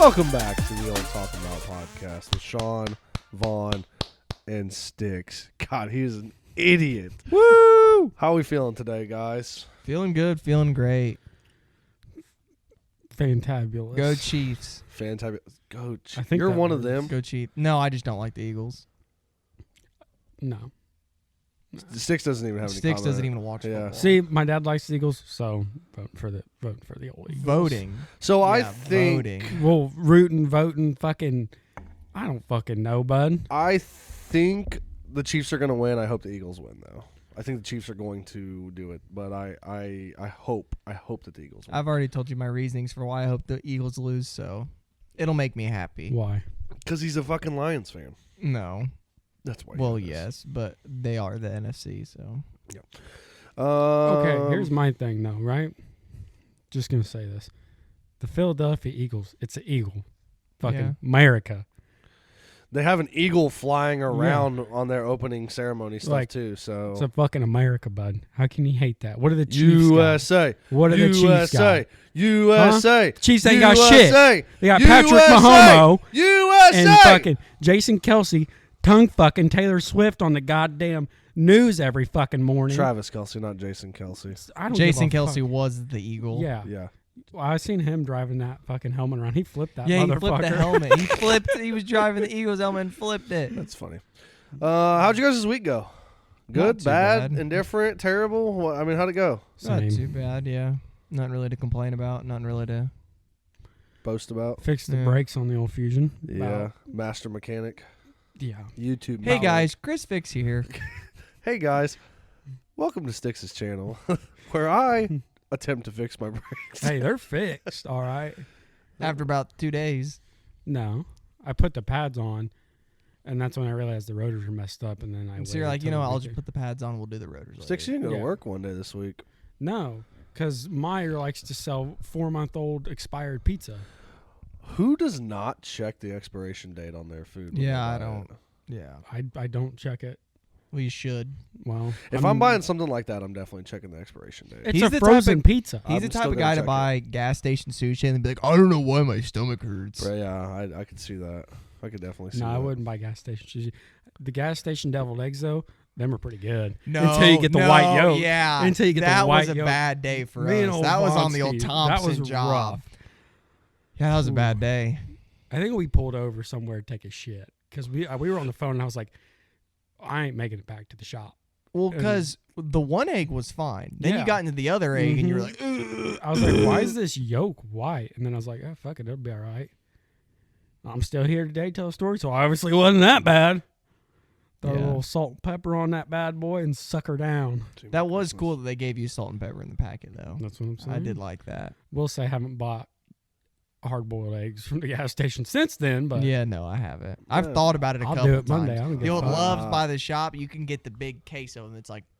Welcome back to the old Talkin Bout podcast with Sean, Vaughn, and Sticks. God, he's an idiot. Woo! How are we feeling today, guys? Feeling good, feeling great. Fantabulous. Go Chiefs. Fantastic. Go. I think You're that one of works. them. Go Chiefs. No, I just don't like the Eagles. No. Sticks doesn't even have any Sticks comment. doesn't even watch Yeah. football. See, my dad likes the Eagles, so vote for the old Eagles. Voting. So I Yeah, think voting. Well, rooting, voting, fucking. I don't fucking know, bud. I think the Chiefs are going to win. I hope the Eagles win, though. I think the Chiefs are going to do it, but I hope that the Eagles win. I've already told you my reasonings for why I hope the Eagles lose, so it'll make me happy. Why? Because he's a fucking Lions fan. No. That's why. Well, yes, but they are the NFC, so. Okay, here's my thing, though, right? Just going to say this. The Philadelphia Eagles, it's an eagle. Fucking America. They have an eagle flying around on their opening ceremony stuff too. So It's a fucking America, bud. How can you hate that? What are the Chiefs USA. got? What are the Chiefs got? USA. Huh? Chiefs ain't got USA. shit. They got Patrick Mahomes USA. and fucking Jason Kelsey, tongue fucking Taylor Swift on the goddamn news every fucking morning. Travis Kelsey, not Jason Kelsey. I don't Jason give a Kelsey fuck. was the Eagle. Yeah. Yeah. Well, I seen him driving that fucking helmet around. He flipped that Yeah, he motherfucker. flipped the helmet. He was driving the Eagles helmet and flipped it. That's funny. How'd you guys' week go? Good, Not too bad, bad. indifferent, terrible? What, I mean, how'd it go? Not Same. too bad, yeah. Nothing really to complain about. Nothing really to... Boast about? Fixed the Yeah. brakes on the old Fusion. Yeah. Master mechanic. Yeah. YouTube. Hey, mechanic. guys. Chris Fix here. Hey guys. Welcome to Stix's channel, where I attempt to fix my brakes. Hey, they're fixed. All right. After about 2 days. No, I put the pads on, and that's when I realized the rotors were messed up. And then I. So you're like, I'll just put the pads on. We'll do the rotors later. Stix, you can go to Yeah. work one day this week. No, because Meyer likes to sell 4-month-old expired pizza. Who does not check the expiration date on their food? when Yeah, they I buy don't. it? Yeah. I don't check it. Well, you should. Well, If I'm buying something like that, I'm definitely checking the expiration date. it's He's a the type frozen of- pizza. He's I'm the still type of gonna guy to check buy gas station sushi and be like, I don't know why my stomach hurts. Right, yeah, I could see that. I could definitely see No, that. I wouldn't buy gas station sushi. The gas station deviled eggs, though, them are pretty good. No, Until you get the white yolk. Yeah, Until you get the that white was a yolk. bad day for Me and us. old That was on the Vonsky, old that Thompson was job. rough. Yeah, that was a bad day. I think we pulled over somewhere to take a shit because we were on the phone and I was like, I ain't making it back to the shop. Well, because the one egg was fine. Then Yeah. you got into the other egg and you were like, Ugh. I was like, why is this yolk white? And then I was like, oh, fuck it, it'll be all right. I'm still here today to tell a story, so obviously it wasn't that bad. Throw a Yeah. little salt and pepper on that bad boy and suck her down. that was cool that they gave you salt and pepper in the packet, though. That's what I'm saying. I did like that. Will say I haven't bought hard-boiled eggs from the gas station since then, but Yeah, no, I haven't. I've Yeah. thought about it a I'll couple do it Monday. I times. don't The give a old fuck. Loves by the shop, you can get the big case of them.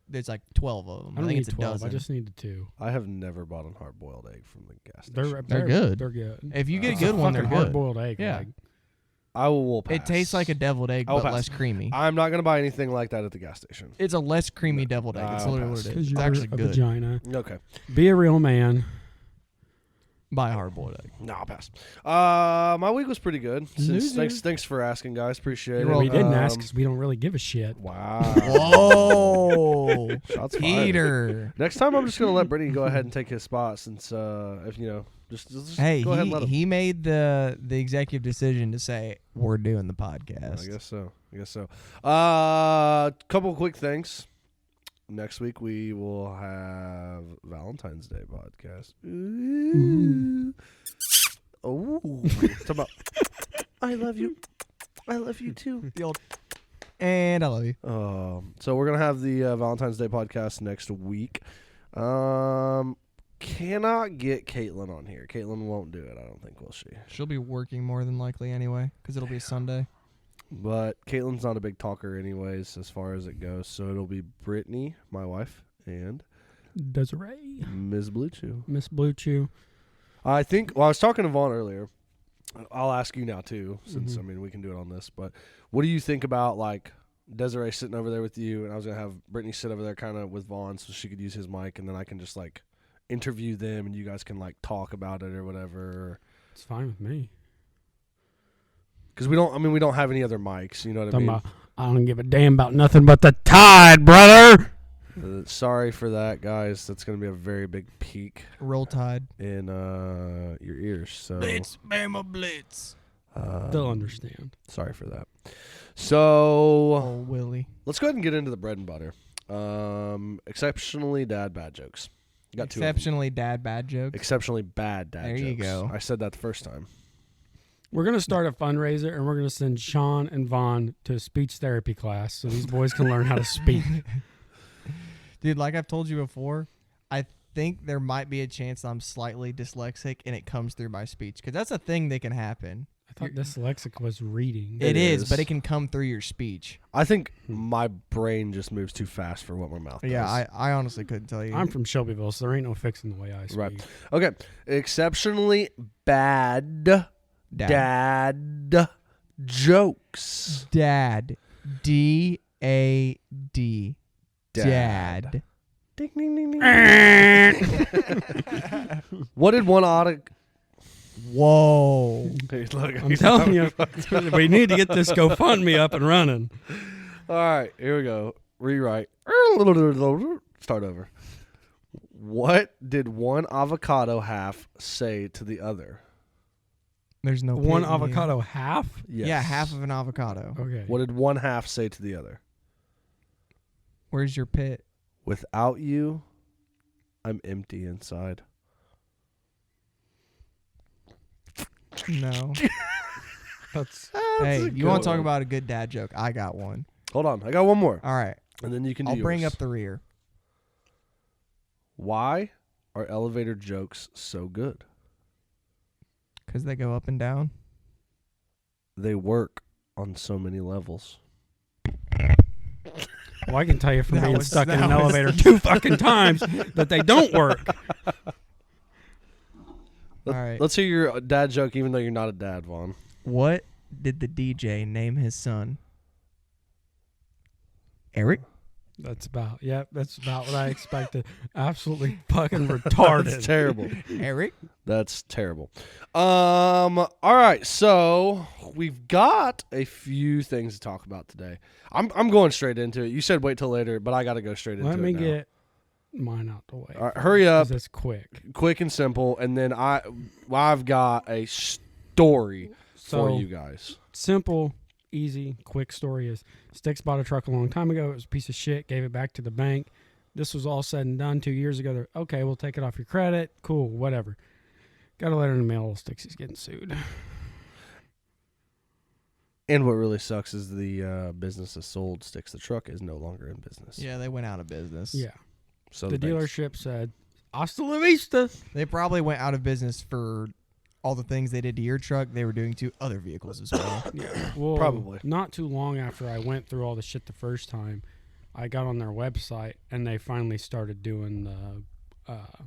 There's like 12 of them. I don't think need it's a 12. dozen. I just need the 2. I have never bought a hard-boiled egg from the gas station. They're good. They're good. If you get It's a good one, they're fucking good. hard-boiled egg. Yeah. Like, I will pass. It tastes like a deviled egg, I'll but pass. less creamy. I'm not going to buy anything like that at the gas station. It's a less creamy deviled egg. It's I'll literally pass. what it 'cause is. It's you're actually a good. vagina. Okay. Be a real man. Buy a hard-boiled egg. No, I'll pass. My week was pretty good. Loser. Thanks for asking, guys. Appreciate You're it. We didn't ask Um, because we don't really give a shit. Wow. Whoa, Shots fired. Peter. Next time, I'm just going to let Brittany go ahead and take his spot since, if just Hey, go ahead and let him. he made the executive decision to say we're doing the podcast. I guess so. Couple of quick things. Next week we will have Valentine's Day podcast. Ooh. Oh, talk about. I love you. I love you too. The old, and I love you. So we're gonna have the Valentine's Day podcast next week. Cannot get Caitlin on here. Caitlin won't do it. I don't think, will she? She'll be working more than likely anyway, because it'll be a Sunday. But Caitlin's not a big talker anyways as far as it goes. So it'll be Brittany, my wife, and Desiree. Ms. Blue Chew. Miss Blue Chew. I think, well, I was talking to Vaughn earlier. I'll ask you now too, since, Mhm. I mean, we can do it on this. But what do you think about, like, Desiree sitting over there with you, and I was going to have Brittany sit over there kind of with Vaughn so she could use his mic, and then I can just, like, interview them, and you guys can, like, talk about it or whatever. It's fine with me. Because we don't have any other mics. You know what I Talking mean? about, I don't give a damn about nothing but the tide, brother. Sorry for that, guys. That's going to be a very big peak Roll Tide. in your ears. So Bama Blitz. They'll understand. sorry for that. So Oh, Willie. let's go ahead and get into the bread and butter. Exceptionally bad jokes. Got two of them. Exceptionally bad jokes. Exceptionally bad dad There jokes. you go. I said that the first time. We're going to start a fundraiser, and we're going to send Sean and Vaughn to a speech therapy class so these boys can learn how to speak. Dude, like I've told you before, I think there might be a chance I'm slightly dyslexic and it comes through my speech. Because that's a thing that can happen. I thought dyslexic was reading. It It is, is. but it can come through your speech. I think my brain just moves too fast for what my mouth does. Yeah, I honestly couldn't tell you. I'm from Shelbyville, so there ain't no fixing the way I speak. Right. Okay. Exceptionally bad dad jokes. Dad. D-A-D. Dad. Ding, ding, ding, ding. What did one Whoa. Hey, look, I'm telling you, we need to get this GoFundMe up and running. All right, here we go. Rewrite. Start over. What did one avocado half say to the other? There's no One pit in you. avocado half? Yes. Yeah, half of an avocado. Okay. What did one half say to the other? Where's your pit? Without you, I'm empty inside. No. That's Hey, a you want good to talk one. about a good dad joke? I got one. Hold on, I got one more, All right. and then you can do I'll bring yours. up the rear. Why are elevator jokes so good? Because they go up and down. They work on so many levels. well, I can tell you from That being was- stuck in that an was- elevator 2 fucking times that they don't work. All right. Let's hear your dad joke, even though you're not a dad, Vaughn. What did the DJ name his son? Eric? That's about what I expected. Absolutely fucking retarded. That's terrible. Eric? That's terrible. All right, so we've got a few things to talk about today. I'm going straight into it. You said wait till later, but I got to go straight into Let it me now. get mine out the way. All right, hurry up, 'Cause it's quick. quick and simple, and then I've got a story for So you guys. simple, easy, quick story is Sticks bought a truck a long time ago. It was a piece of shit. Gave it back to the bank. This was all said and done 2 years ago. They're, okay, we'll take it off your credit. Cool, whatever. Got a letter in the mail. Sticks is getting sued. And what really sucks is the business that sold Sticks the truck is no longer in business. Yeah, they went out of business. Yeah. So The banks- dealership said, hasta la vista. They probably went out of business for all the things they did to your truck, they were doing to other vehicles as well. Yeah, well, Probably. Not too long after I went through all the shit the first time, I got on their website and they finally started doing the. Carfax.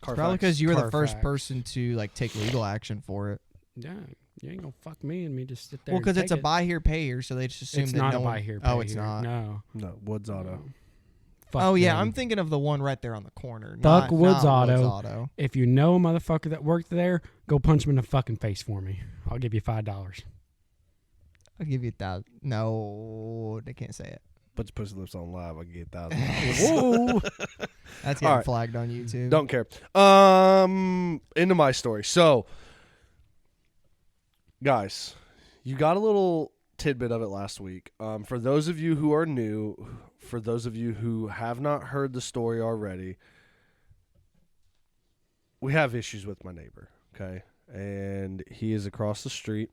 Probably because you were the first Carfax. person to like take legal action for it. Yeah, you ain't gonna fuck me and me just sit there. Well, and because it's a take it. buy here, pay here, so they just assume It's that not no a one. buy here. Oh, pay it's here. not. No. No, Woods Auto. Fuck Oh yeah, them. I'm thinking of the one right there on the corner. Fuck not Woods not Auto. Auto. If you know a motherfucker that worked there, go punch him in the fucking face for me. I'll give you $5. I'll give you $1,000. No, they can't say it. Put your pussy lips on live. I'll get $1,000. Whoa. That's All getting right. flagged on YouTube. Don't care. Into my story. So, guys, you got a little tidbit of it last week. For those of you who are new, for those of you who have not heard the story already, we have issues with my neighbor, okay? And he is across the street.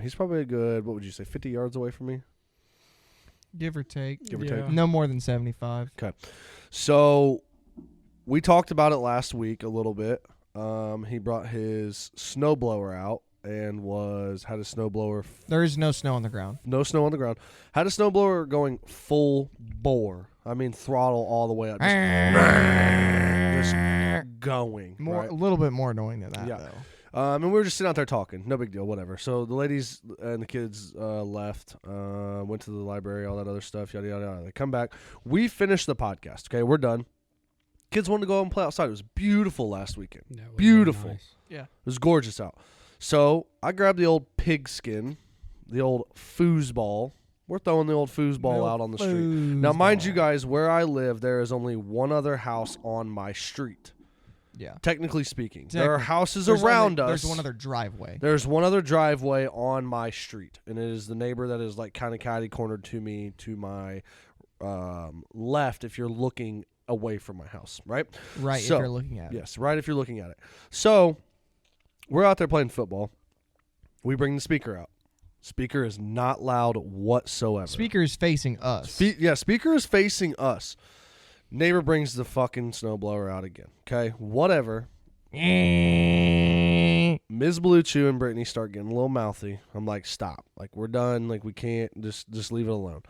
He's probably a good, what would you say, 50 yards away from me? Give or take. Give or Yeah. take. No more than 75. So we talked about it last week a little bit. He brought his snowblower out and had a snowblower. There is no snow on the ground. No snow on the ground. Had a snowblower going full bore. I mean, throttle all the way up. Just going. More, right? a little bit more annoying than that, Yeah. though. And we were just sitting out there talking. No big deal, whatever. So the ladies and the kids left, went to the library, all that other stuff, yada, yada, yada. They come back. We finished the podcast, okay? We're done. Kids wanted to go out and play outside. It was beautiful last weekend. That would've been Beautiful. nice. It was gorgeous out. So I grabbed the old pigskin, the old foosball. We're throwing the old foosball out on the street. Now, mind you guys, where I live, there is only one other house on my street. Yeah. Technically speaking. There are houses us. There's one other driveway. There's one other driveway on my street, and it is the neighbor that is like kind of catty-cornered to me, to my left if you're looking away from my house, right? Right, so, if you're looking at it. Yes, right if you're looking at it. So we're out there playing football. We bring the speaker out. Speaker is not loud whatsoever. Speaker is facing us. Speaker is facing us. Neighbor brings the fucking snowblower out again. Okay, whatever. Ms. Blue Chew and Brittany start getting a little mouthy. I'm like, stop. Like, we're done. Like, we can't. Just leave it alone.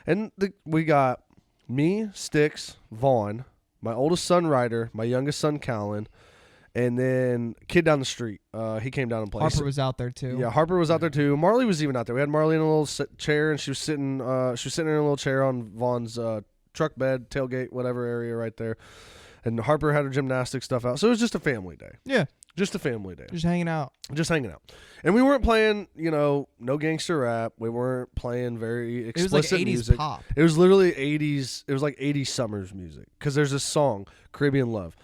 And we got me, Sticks, Vaughn, my oldest son, Ryder, my youngest son, Callan, and then kid down the street. He came down and played. Harper was out there, too. Yeah, Harper was out there, too. Marley was even out there. We had Marley in a little chair, and she was sitting in a little chair on Vaughn's truck bed, tailgate, whatever area right there. And Harper had her gymnastics stuff out. So it was just a family day. Yeah. Just a family day. Just hanging out. And we weren't playing, no gangster rap. We weren't playing very explicit It was like 80s music. pop. It was literally 80s. It was like 80s summers music. Because there's this song, Caribbean Love.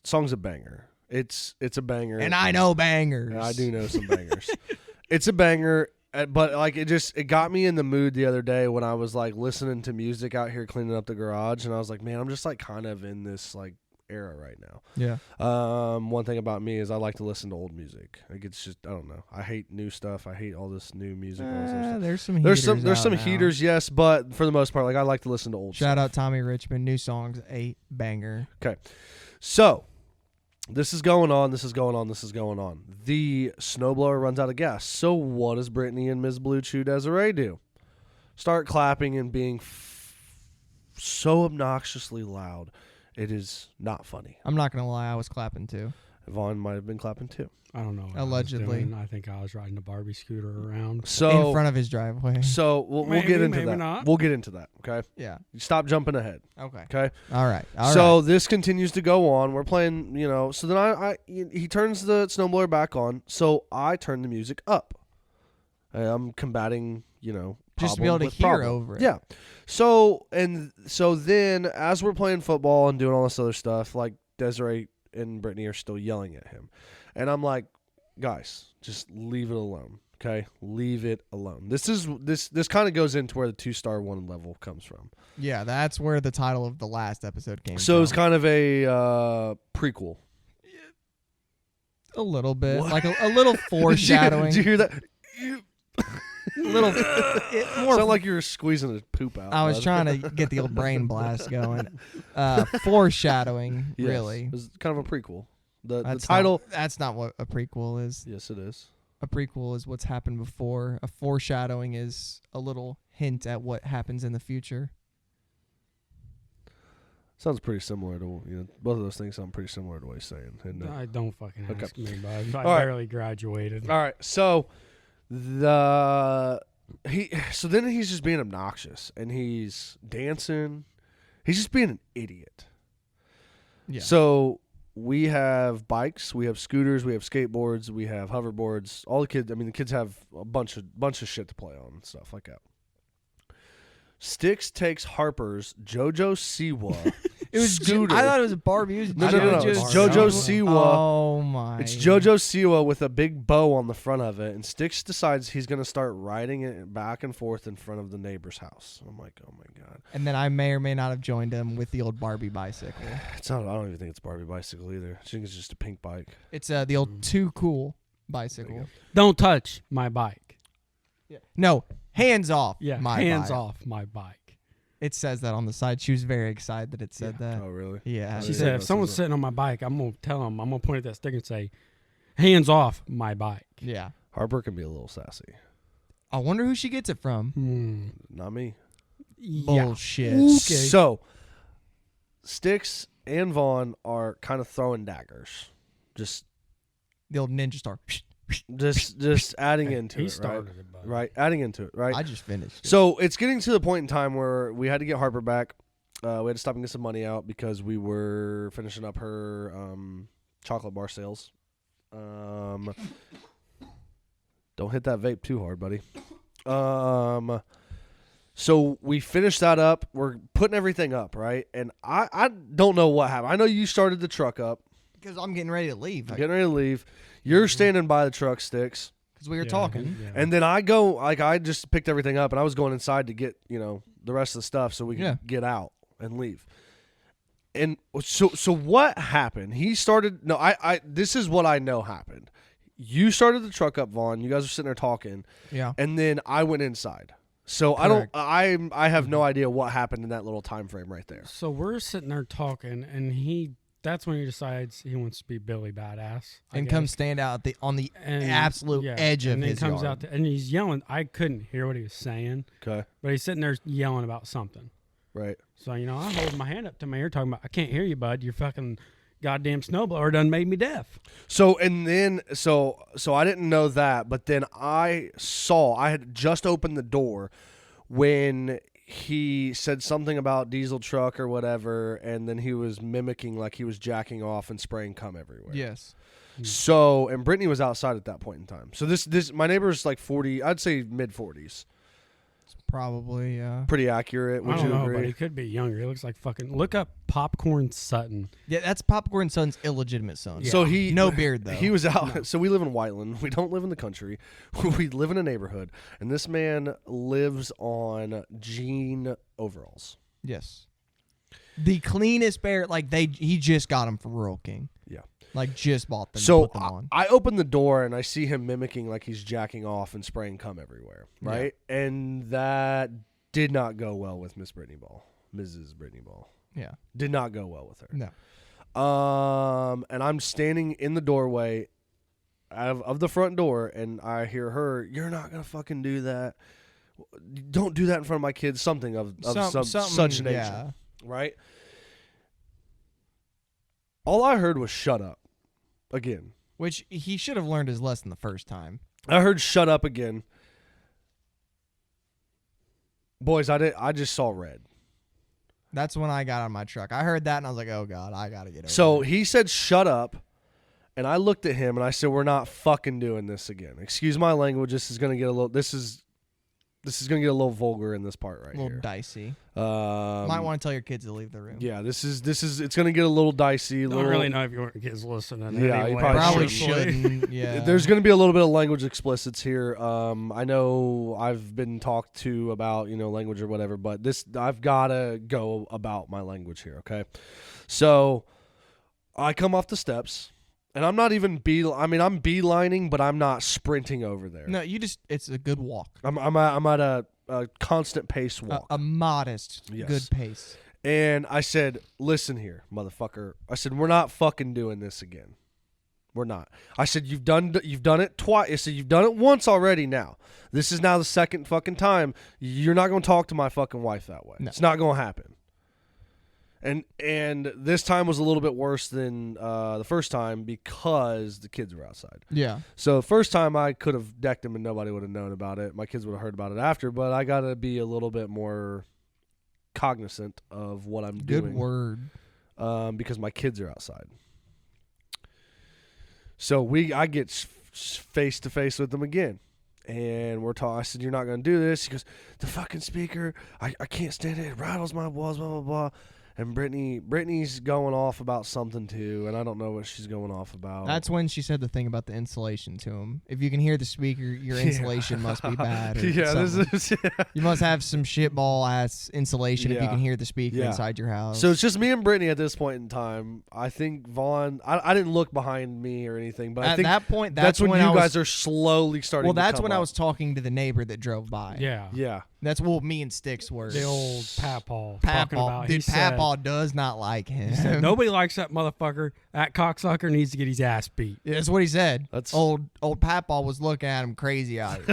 Song's a banger. It's a banger. And I know bangers. I do know some bangers. It's a banger. But like it got me in the mood the other day when I was like listening to music out here cleaning up the garage, and I was like, man, I'm just like kind of in this like era right now. Yeah. One thing about me is I like to listen to old music. Like it's just I don't know. I hate new stuff. I hate all this new music. All this other stuff. There's some heaters. There's some now. heaters, yes, but for the most part, like I like to listen to old stuff. Shout out Tommy Richmond, new songs, 8 banger. Okay, so. This is going on. The snowblower runs out of gas. So what does Brittany and Ms. Blue Chew Desiree do? Start clapping and being so obnoxiously loud. It is not funny. I'm not going to lie. I was clapping too. Vaughn might have been clapping too. I don't know. What Allegedly. I think I was riding a Barbie scooter around. So in front of his driveway. So we'll get into that. Not. We'll get into that. Okay. Yeah. Stop jumping ahead. Okay. Okay. All right. So this continues to go on. We're playing. So then he turns the snowblower back on. So I turn the music up. I'm combating. Just to be able to hear over it. Yeah. So then as we're playing football and doing all this other stuff, like Desiree and Brittany are still yelling at him. And I'm like, guys, just leave it alone. Okay? Leave it alone. This kind of goes into where the 2-star 1 level comes from. Yeah, that's where the title of the last episode came from. So it's kind of a prequel. A little bit. What? Like a little foreshadowing. Did you hear that? Little more sound like you were squeezing a poop out. I was trying to get the old brain blast going. Foreshadowing, yes, really. It was kind of a prequel. The title. That's not what a prequel is. Yes, it is. A prequel is what's happened before. A foreshadowing is a little hint at what happens in the future. Sounds pretty similar to both of those things sound pretty similar to what he's saying. I don't fucking ask me, bud. I right. barely graduated. All right, so then he's just being obnoxious and he's dancing. He's just being an idiot. Yeah. So we have bikes, we have scooters, we have skateboards, we have hoverboards. All the kids. I mean, the kids have a bunch of shit to play on and stuff like that. Sticks takes Harper's JoJo Siwa It was scooter. I thought it was a Barbie. It was No. It's JoJo Siwa. Oh my! It's JoJo Siwa with a big bow on the front of it, and Sticks decides he's going to start riding it back and forth in front of the neighbor's house. I'm like, oh my god! And then I may or may not have joined him with the old Barbie bicycle. It's not. I don't even think it's a Barbie bicycle either. I think it's just a pink bike. It's the old Too Cool bicycle. Don't touch my bike. Yeah. No, hands off. Yeah, my hands bike. off my bike. It says that on the side. She was very excited that it said that. Oh really? Yeah. She said, if someone's sitting on my bike, I'm gonna tell them. I'm gonna point at that sticker and say, "Hands off my bike." Yeah. Harper can be a little sassy. I wonder who she gets it from. Not me. Bullshit. Okay. So, Sticks and Vaughn are kind of throwing daggers. Just The old ninja star. just adding into He it, started it, bud. right? Adding into it, right? I just finished. So it's getting to the point in time where we had to get Harper back. We had to stop and get some money out because we were finishing up her chocolate bar sales. Don't hit that vape too hard, buddy. So we finished that up. We're putting everything up, right? And I don't know what happened. I know you started the truck up. Because I'm getting ready to leave. Getting ready to leave. You're standing by the truck sticks. Because we were talking. Yeah. And then I go, like, I just picked everything up, and I was going inside to get, the rest of the stuff so we could get out and leave. And so what happened? He started, this is what I know happened. You started the truck up, Vaughn. You guys were sitting there talking. Yeah. And then I went inside. So Correct. I have no idea what happened in that little time frame right there. So we're sitting there talking, and that's when he decides he wants to be Billy Badass. And come stand out on the absolute edge of his comes yard. out and he's yelling. I couldn't hear what he was saying. Okay. But he's sitting there yelling about something. Right. So, I hold my hand up to my ear talking about, I can't hear you, bud. Your fucking goddamn snowblower done made me deaf. So I didn't know that, but then I had just opened the door when he said something about diesel truck or whatever, and then he was mimicking like he was jacking off and spraying cum everywhere. Yes. So, and Brittany was outside at that point in time. So this my neighbor's like 40, I'd say mid 40s. Probably, yeah. Pretty accurate. Would I don't you know, agree? but he could be younger. He looks like fucking. Look up Popcorn Sutton. Yeah, that's Popcorn Son's illegitimate son. So he no beard though. He was out. So we live in Whiteland. We don't live in the country. We live in a neighborhood, and this man lives on jean overalls. Yes. The cleanest bear, he just got them for Rural King. Yeah. Like just bought them. So and put them on. I open the door and I see him mimicking like he's jacking off and spraying cum everywhere, right? Yeah. And that did not go well with Mrs. Brittany Ball. Yeah. Did not go well with her. No. And I'm standing in the doorway of the front door, and I hear her, "You're not gonna fucking do that. Don't do that in front of my kids." Something of such nature, yeah. right? All I heard was "shut up" again. Which he should have learned his lesson the first time. I heard "shut up" again. Boys, I just saw red. That's when I got on my truck. I heard that and I was like, "Oh God, I gotta get over." So he said "shut up," and I looked at him and I said, "We're not fucking doing this again." Excuse my language. This is gonna get a little. This is gonna get a little vulgar in this part right a little here. dicey. Might want to tell your kids to leave the room. Yeah, this is. It's gonna get a little dicey. Don't really know if your kids listening. Yeah, anyway. you Probably shouldn't. Yeah. There's going to be a little bit of language explicits here. I know I've been talked to about language or whatever, but I've got to go about my language here. Okay, so I come off the steps, and I'm not even I'm beelining, but I'm not sprinting over there. No, it's a good walk. I'm at a constant pace walk, a modest, Yes. good pace. And I said, "Listen here, motherfucker." I said, "We're not fucking doing this again. We're not." I said, "You've done it twice." I said, "You've done it once already now. This is now the second fucking time. You're not going to talk to my fucking wife that way. No. It's not going to happen." And this time was a little bit worse than the first time because the kids were outside. Yeah. So the first time I could have decked him and nobody would have known about it. My kids would have heard about it after, but I got to be a little bit more cognizant of what I'm doing. Good word. Because my kids are outside. So I get face to face with them again. And we're talking. I said, "You're not going to do this." He goes, "The fucking speaker, I can't stand it. It rattles my walls, blah, blah, blah." And Brittany's going off about something too, and I don't know what she's going off about. That's when she said the thing about the insulation to him. If you can hear the speaker, your insulation must be bad. Or something. You must have some shitball ass insulation if you can hear the speaker inside your house. So it's just me and Brittany at this point in time. I think Vaughn. I didn't look behind me or anything, but at I think that point, that's when you guys are slowly starting. Well, to that's come when up. I was talking to the neighbor that drove by. Yeah. That's what me and Sticks were. The old Papaw talking about. Dude, Papaw does not like him. He said, "Nobody likes that motherfucker. That cocksucker needs to get his ass beat." Yeah, that's what he said. That's old Papaw was looking at him crazy eyed.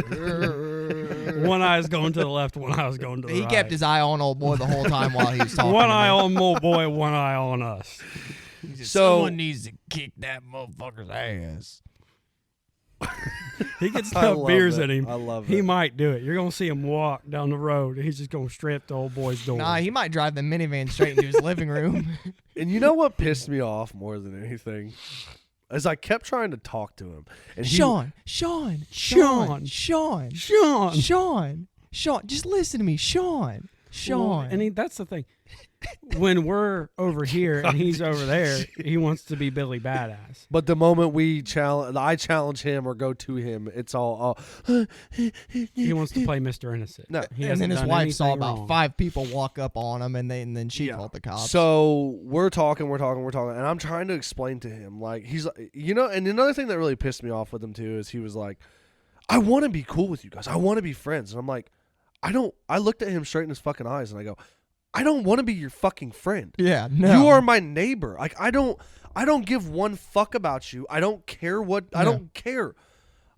One eye is going to the left, one eye is going to the right. He kept his eye on old boy the whole time while he was talking. One eye on old boy, one eye on us. Someone needs to kick that motherfucker's ass. He gets enough beers in him. I love He it. might do it. You're going to see him walk down the road, and he's just going straight up to old boy's door. Nah, he might drive the minivan straight into his living room. And you know what pissed me off more than anything? as I kept trying to talk to him. And Sean, just listen to me, Sean. Well, and that's the thing. When we're over here and he's over there, he wants to be Billy Badass. But the moment I challenge him or go to him, it's all. He wants to play Mr. Innocent. No, and then his wife saw about 5 people walk up on him, and then she called the cops. So we're talking, and I'm trying to explain to him, like, he's, and another thing that really pissed me off with him too is he was like, "I want to be cool with you guys. I want to be friends," and I'm like, I looked at him straight in his fucking eyes and I go, I don't want to be your fucking friend. Yeah, no. You are my neighbor. Like, I don't give one fuck about you. I don't care I don't care.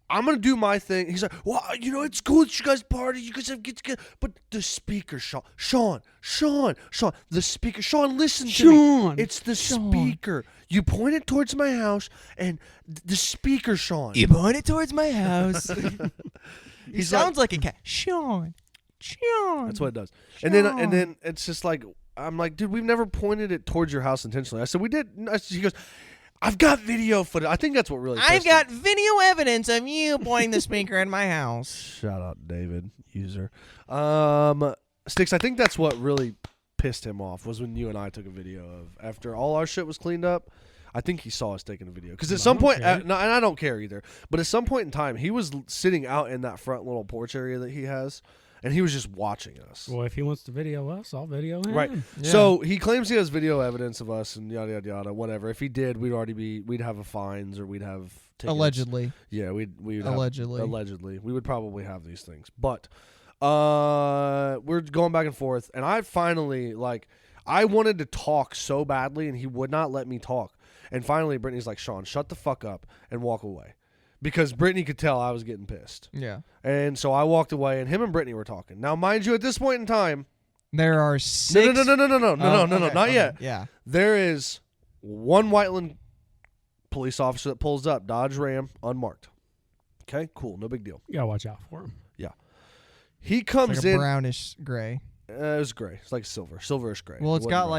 I'm going to do my thing. He's like, well, it's cool that you guys party. You guys get together. But the speaker, Sean, the speaker. Sean, listen to me. It's the speaker. You point it towards my house and the speaker, Sean. You point it towards my house. He sounds like a cat. Sean. That's what it does. And then it's just like, I'm like, dude, we've never pointed it towards your house intentionally. I said, we did. He goes, I've got video footage. I think that's what really I've got video evidence of you pointing the speaker in my house. Shout out David, user. Sticks, I think that's what really pissed him off was when you and I took a video of, after all our shit was cleaned up, I think he saw us taking a video. Because at some point, and I don't care either, but at some point in time, he was sitting out in that front little porch area that he has, and he was just watching us. Well, if he wants to video us, I'll video him. Right. Yeah. So he claims he has video evidence of us and yada, yada, yada, whatever. If he did, we'd have a fines or we'd have tickets. Allegedly. Yeah, we'd allegedly. We would probably have these things. But we're going back and forth, and I finally, I wanted to talk so badly, and he would not let me talk. And finally, Brittany's like, Sean, shut the fuck up and walk away. Because Brittany could tell I was getting pissed. Yeah. And so I walked away, and him and Brittany were talking. Now, mind you, at this point in time, there are 6. No, not yet. Yeah. There is one Whiteland police officer that pulls up, Dodge Ram, unmarked. Okay, cool, no big deal. You gotta watch out for him. Yeah. He comes in. Brownish gray. It was gray. It's like silverish gray. Well, it's got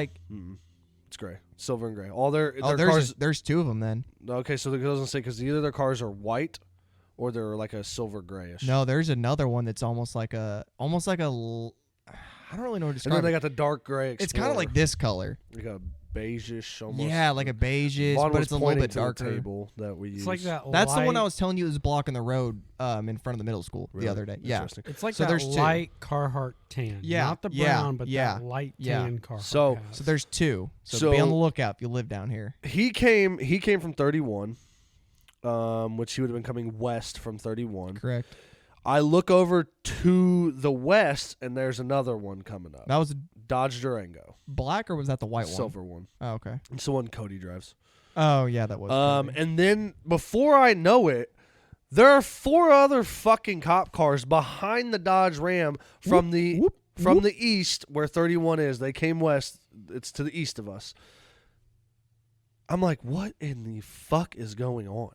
It's gray, silver and gray. All their cars. There's 2 of them then. Okay, so it doesn't say because either their cars are white, or they're like a silver grayish. No, there's another one that's almost like a. I don't really know what to describe. And then they got the dark gray Explorer. It's kind of like this color. Like a beigeish almost. Yeah, like a beigeish, but it's a little bit darker. Table that we use. It's like that. That's the one I was telling you was blocking the road in front of the middle school the other day. Yeah, it's like that light Carhartt tan. Yeah, not the brown, but that light tan Carhartt. So there's 2. So be on the lookout if you live down here. He came from 31, which he would have been coming west from 31. Correct. I look over to the west, and there's another one coming up. That was a Dodge Durango. Black, or was that the white one? Silver one. Oh, okay. It's the one Cody drives. Oh, yeah, that was Cody. And then before I know it, there are 4 other fucking cop cars behind the Dodge Ram from the east where 31 is. They came west. It's to the east of us. I'm like, what in the fuck is going on?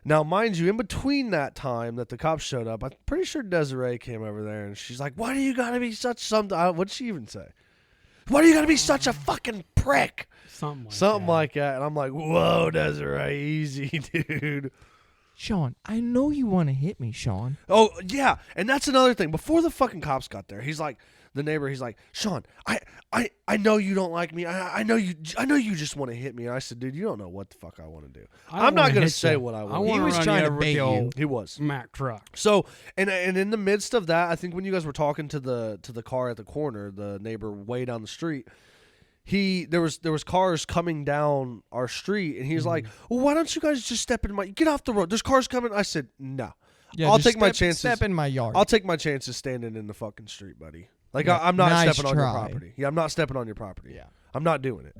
Now, mind you, in between that time that the cops showed up, I'm pretty sure Desiree came over there, and she's like, why do you gotta be such something? What'd she even say? Why do you gotta be such a fucking prick? Something like that. And I'm like, whoa, Desiree, easy, dude. Sean, I know you want to hit me, Sean. Oh, yeah. And that's another thing. Before the fucking cops got there, he's like, the neighbor, he's like, Sean, I know you don't like me. I know you just want to hit me. And I said, dude, you don't know what the fuck I want to do. I'm not going to say what I want. He was trying to bait you. He was. Mack truck. So, and in the midst of that, I think when you guys were talking to the car at the corner, the neighbor way down the street, there was cars coming down our street, and he's like, well, why don't you guys just step in get off the road? There's cars coming. I said, no. Yeah, I'll take my chances. Step in my yard. I'll take my chances standing in the fucking street, buddy. Like, yeah, I'm not stepping on your property. Yeah, I'm not stepping on your property. Yeah, I'm not doing it.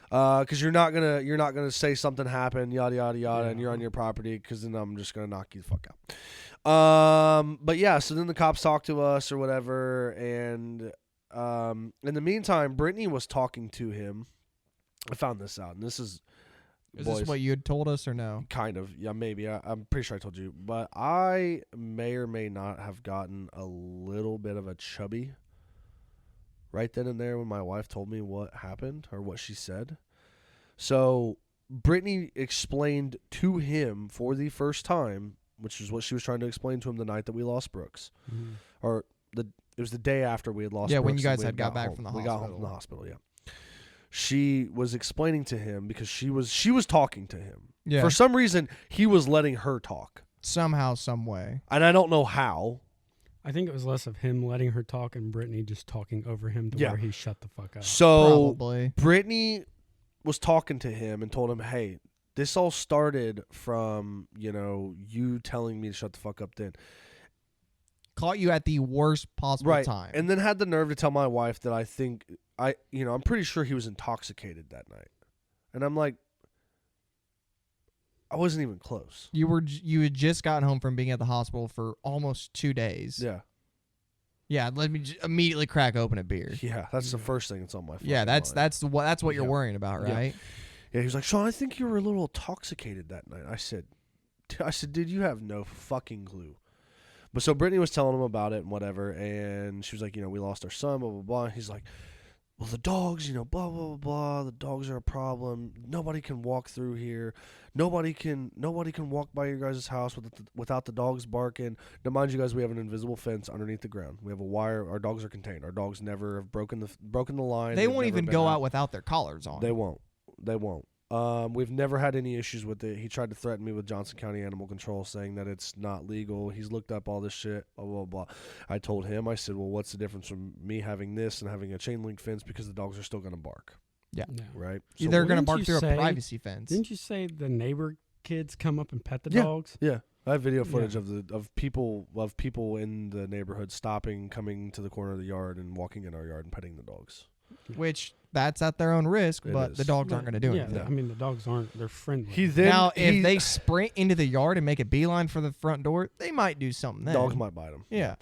Because you're not gonna say something happened, yada yada yada, and you're on your property. Because then I'm just gonna knock you the fuck out. But yeah, so then the cops talked to us or whatever, and in the meantime, Brittany was talking to him. I found this out, and this is. Is this what you had told us or no? Kind of. Yeah, maybe. I'm pretty sure I told you. But I may or may not have gotten a little bit of a chubby right then and there when my wife told me what happened or what she said. So Brittany explained to him for the first time, which is what she was trying to explain to him the night that we lost Brooks. Or it was the day after we had lost Brooks. Yeah, when you guys had got back home. from the we hospital. got home from the hospital, yeah. She was explaining to him because she was talking to him. Yeah. For some reason, he was letting her talk. Somehow, some way. And I don't know how. I think it was less of him letting her talk and Brittany just talking over him to where he shut the fuck up. So Probably. Brittany was talking to him and told him, hey, this all started from, you telling me to shut the fuck up then. Caught you at the worst possible Right. time. And then had the nerve to tell my wife that I'm pretty sure he was intoxicated that night. And I'm like, I wasn't even close. You had just gotten home from being at the hospital for almost 2 days. Yeah. Yeah, let me immediately crack open a beer. Yeah, that's the first thing that's on my phone. Yeah, that's what you're worrying about, right? Yeah, he was like, Sean, I think you were a little intoxicated that night. I said, dude, you have no fucking clue. But so Brittany was telling him about it and whatever, and she was like, we lost our son, blah, blah, blah. He's like, well, the dogs, blah, blah, blah, blah. The dogs are a problem. Nobody can walk through here. Nobody can walk by your guys' house without the dogs barking. Now, mind you guys, we have an invisible fence underneath the ground. We have a wire. Our dogs are contained. Our dogs never have broken the line. They won't even go out without their collars on. They won't. We've never had any issues with it. He tried to threaten me with Johnson County Animal Control, saying that it's not legal. He's looked up all this shit, blah, blah, blah. I told him, I said, well, what's the difference from me having this and having a chain link fence? Because the dogs are still going to bark. Yeah. Right? So they're going to bark you through say- a privacy fence. Didn't you say the neighbor kids come up and pet the Yeah. dogs? Yeah. I have video footage of people in the neighborhood stopping, coming to the corner of the yard and walking in our yard and petting the dogs. Which, that's at their own risk, It but is. the dogs aren't going to do anything. I mean, the dogs aren't. They're friendly. If they sprint into the yard and make a beeline for the front door, they might do something then. Dogs might bite them. Yeah.